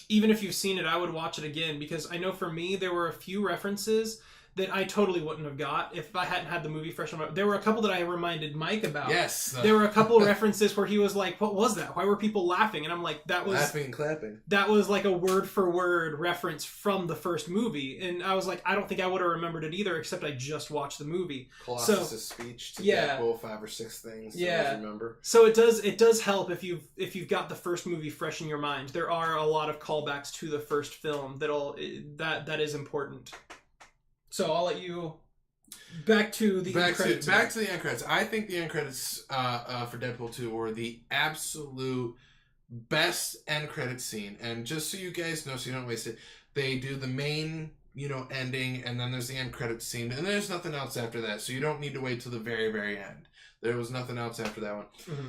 Even if you've seen it, I would watch it again, because I know for me there were a few references that I totally wouldn't have got if I hadn't had the movie fresh on my... There were a couple that I reminded Mike about. Yes. There were a couple of references where he was like, what was that? Why were people laughing? And I'm like, that was... Laughing and clapping. That was like a word-for-word reference from the first movie. And I was like, I don't think I would have remembered it either, except I just watched the movie. Colossus' speech to Deadpool, 5 or 6 things to remember. So it does help if you've got the first movie fresh in your mind. There are a lot of callbacks to the first film that is important. So I'll let you back to the end credits. Back to the end credits. I think the end credits for Deadpool 2 were the absolute best end credit scene. And just so you guys know, so you don't waste it, they do the main, ending, and then there's the end credits scene, and there's nothing else after that. So you don't need to wait till the very, very end. There was nothing else after that one. Mm-hmm.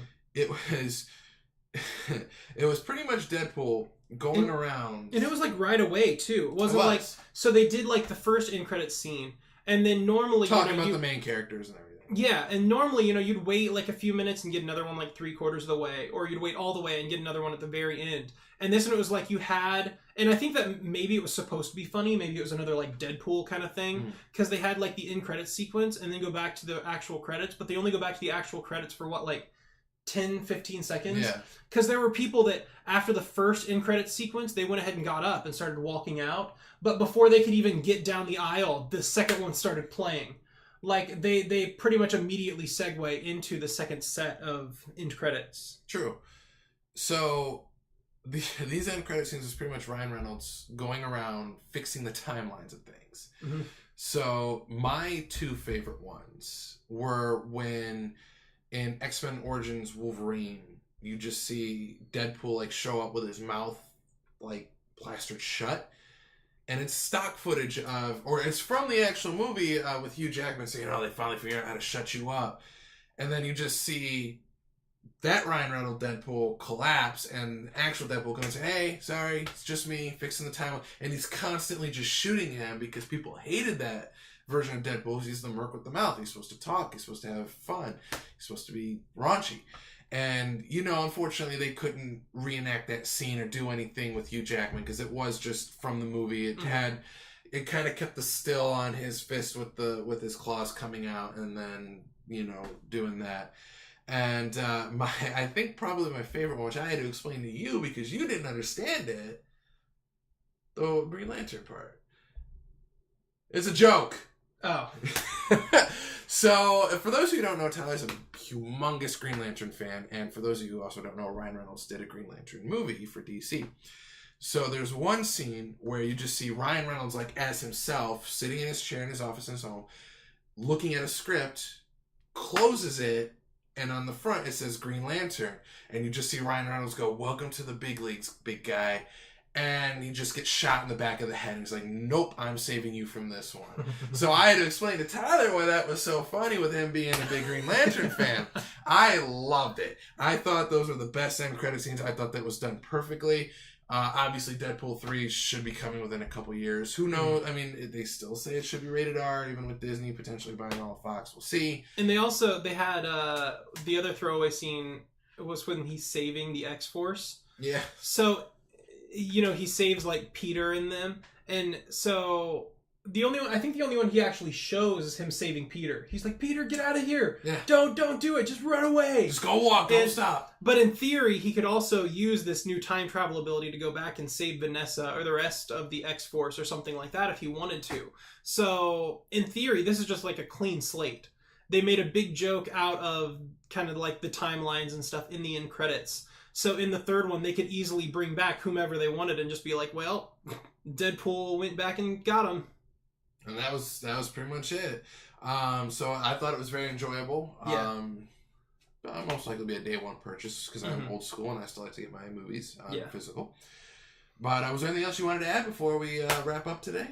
It was pretty much Deadpool going around, and it was like right away too. It wasn't like, so they did like the first end credits scene, and then normally talking about the main characters and everything. Yeah, and normally you'd wait like a few minutes and get another one like 3/4 of the way, or you'd wait all the way and get another one at the very end. And this one, it was like you had, and I think that maybe it was supposed to be funny, maybe it was another like Deadpool kind of thing, because they had like the end credits sequence and then go back to the actual credits, but they only go back to the actual credits for what, like 10-15 seconds. Yeah. Because there were people that after the first end credits sequence, they went ahead and got up and started walking out, but before they could even get down the aisle, the second one started playing. Like they pretty much immediately segue into the second set of end credits. True. So these end credit scenes is pretty much Ryan Reynolds going around fixing the timelines of things. Mm-hmm. So my 2 favorite ones were when in X-Men Origins Wolverine, you just see Deadpool like show up with his mouth like plastered shut. And it's stock footage of, or it's from the actual movie with Hugh Jackman saying, they finally figured out how to shut you up. And then you just see that Ryan Reynolds Deadpool collapse, and actual Deadpool comes and say, hey, sorry, it's just me fixing the timeline. And he's constantly just shooting him because people hated that version of Deadpool. He's the merc with the mouth. He's supposed to talk. He's supposed to have fun. He's supposed to be raunchy. And, unfortunately, they couldn't reenact that scene or do anything with Hugh Jackman because it was just from the movie. It kind of kept the still on his fist with his claws coming out, and then, doing that. And I think probably my favorite one, which I had to explain to you because you didn't understand it, the Green Lantern part. It's a joke. Oh. So, for those of you who don't know, Tyler's a humongous Green Lantern fan, and for those of you who also don't know, Ryan Reynolds did a Green Lantern movie for DC. So, there's one scene where you just see Ryan Reynolds, like, as himself, sitting in his chair in his office in his home, looking at a script, closes it, and on the front it says Green Lantern, and you just see Ryan Reynolds go, welcome to the big leagues, big guy. And he just gets shot in the back of the head. And he's like, nope, I'm saving you from this one. So I had to explain to Tyler why that was so funny with him being a big Green Lantern fan. I loved it. I thought those were the best end credit scenes. I thought that was done perfectly. Obviously, Deadpool 3 should be coming within a couple years. Who knows? I mean, they still say it should be rated R, even with Disney potentially buying all of Fox. We'll see. And they had the other throwaway scene was when he's saving the X-Force. Yeah. So... he saves like Peter in them, and so the only one he actually shows is him saving Peter. He's like, Peter, get out of here! Yeah. Don't do it! Just run away! Just go walk! Don't stop! But in theory, he could also use this new time travel ability to go back and save Vanessa or the rest of the X-Force or something like that if he wanted to. So in theory, this is just like a clean slate. They made a big joke out of kind of like the timelines and stuff in the end credits. So in the third one, they could easily bring back whomever they wanted and just be like, well, Deadpool went back and got him. And that was pretty much it. So I thought it was very enjoyable. Yeah. Most likely be a day one purchase because I'm old school and I still like to get my movies physical. But was there anything else you wanted to add before we wrap up today?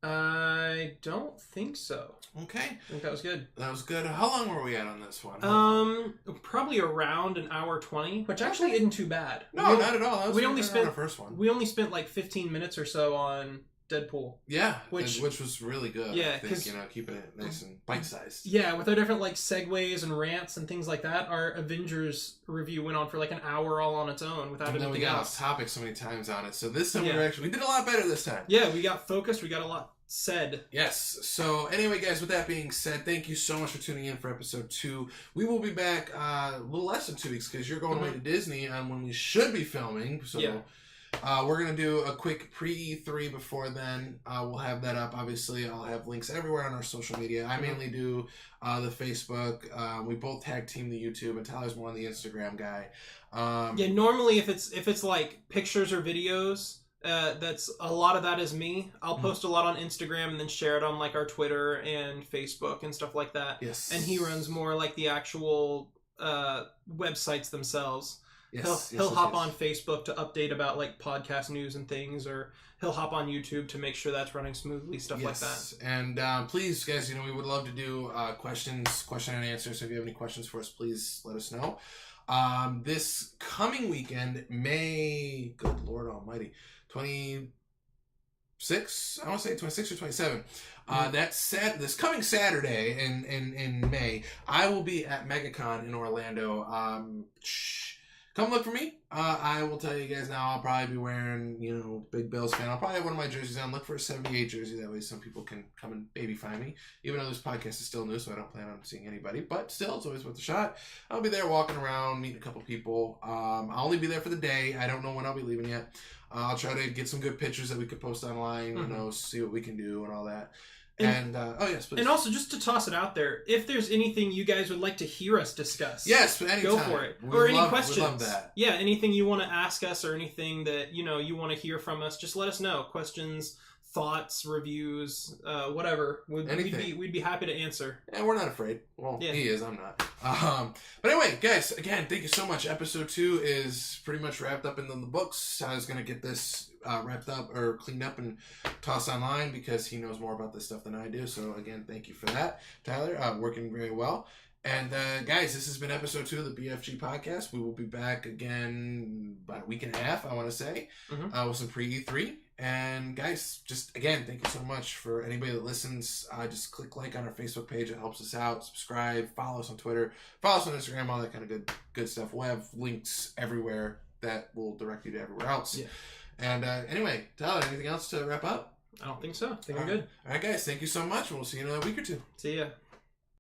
I don't think so. Okay. I think that was good. That was good. How long were we at on this one? Probably around an hour 20, which actually isn't too bad. No, not at all. That was we only spent the first one. We only spent like 15 minutes or so on Deadpool. Yeah, which was really good. Yeah, because keeping it nice and bite-sized. Yeah, with our different like segues and rants and things like that, our Avengers review went on for like an hour all on its own without anything else. And then we got off topic so many times on it. So this time we did a lot better this time. Yeah, we got focused. We got a lot said. Yes. So anyway, guys, with that being said, thank you so much for tuning in for episode 2. We will be back a little less than 2 weeks because you're going away to Disney on when we should be filming. So. Yeah. We're going to do a quick pre-E3 before then. We'll have that up. Obviously, I'll have links everywhere on our social media. I mainly do the Facebook. We both tag team the YouTube, and Tyler's more on the Instagram guy. Normally if it's like pictures or videos, that's a lot of that is me. I'll post a lot on Instagram and then share it on like our Twitter and Facebook and stuff like that. Yes. And he runs more like the actual websites themselves. Yes, he'll hop on Facebook to update about like podcast news and things, or he'll hop on YouTube to make sure that's running smoothly, stuff like that. And please, guys, we would love to do question and answer. So if you have any questions for us, please let us know. This coming weekend, May, good Lord Almighty, 26. I want to say 26 or 27. This coming Saturday in May, I will be at MegaCon in Orlando. Come look for me. I will tell you guys now, I'll probably be wearing, Big Bills fan. I'll probably have one of my jerseys on. Look for a 78 jersey. That way some people can come and baby find me. Even though this podcast is still new, so I don't plan on seeing anybody. But still, it's always worth a shot. I'll be there walking around, meeting a couple people. I'll only be there for the day. I don't know when I'll be leaving yet. I'll try to get some good pictures that we could post online, see what we can do and all that. And yes, please. And also, just to toss it out there, if there's anything you guys would like to hear us discuss, yes, anytime. Go for it. Or any questions. We love that. Yeah, anything you want to ask us or anything that you want to hear from us, just let us know. Questions, thoughts, reviews, whatever. We'd be happy to answer. And we're not afraid. Well, he is. I'm not. But anyway, guys, again, thank you so much. Episode 2 is pretty much wrapped up in the books. I was gonna get this wrapped up or cleaned up and tossed online because he knows more about this stuff than I do. So again, thank you for that, Tyler. Working very well. And guys, this has been episode 2 of the BFG podcast. We will be back again about a week and a half, I want to say, with some pre-E3. And guys, just again, thank you so much for anybody that listens. Just click like on our Facebook page; it helps us out. Subscribe, follow us on Twitter, follow us on Instagram, all that kind of good stuff. We'll have links everywhere that will direct you to everywhere else. Yeah. And anyway, Tyler, anything else to wrap up? I don't think so. I think I'm good. All right, guys, thank you so much, and we'll see you in another week or 2. See ya.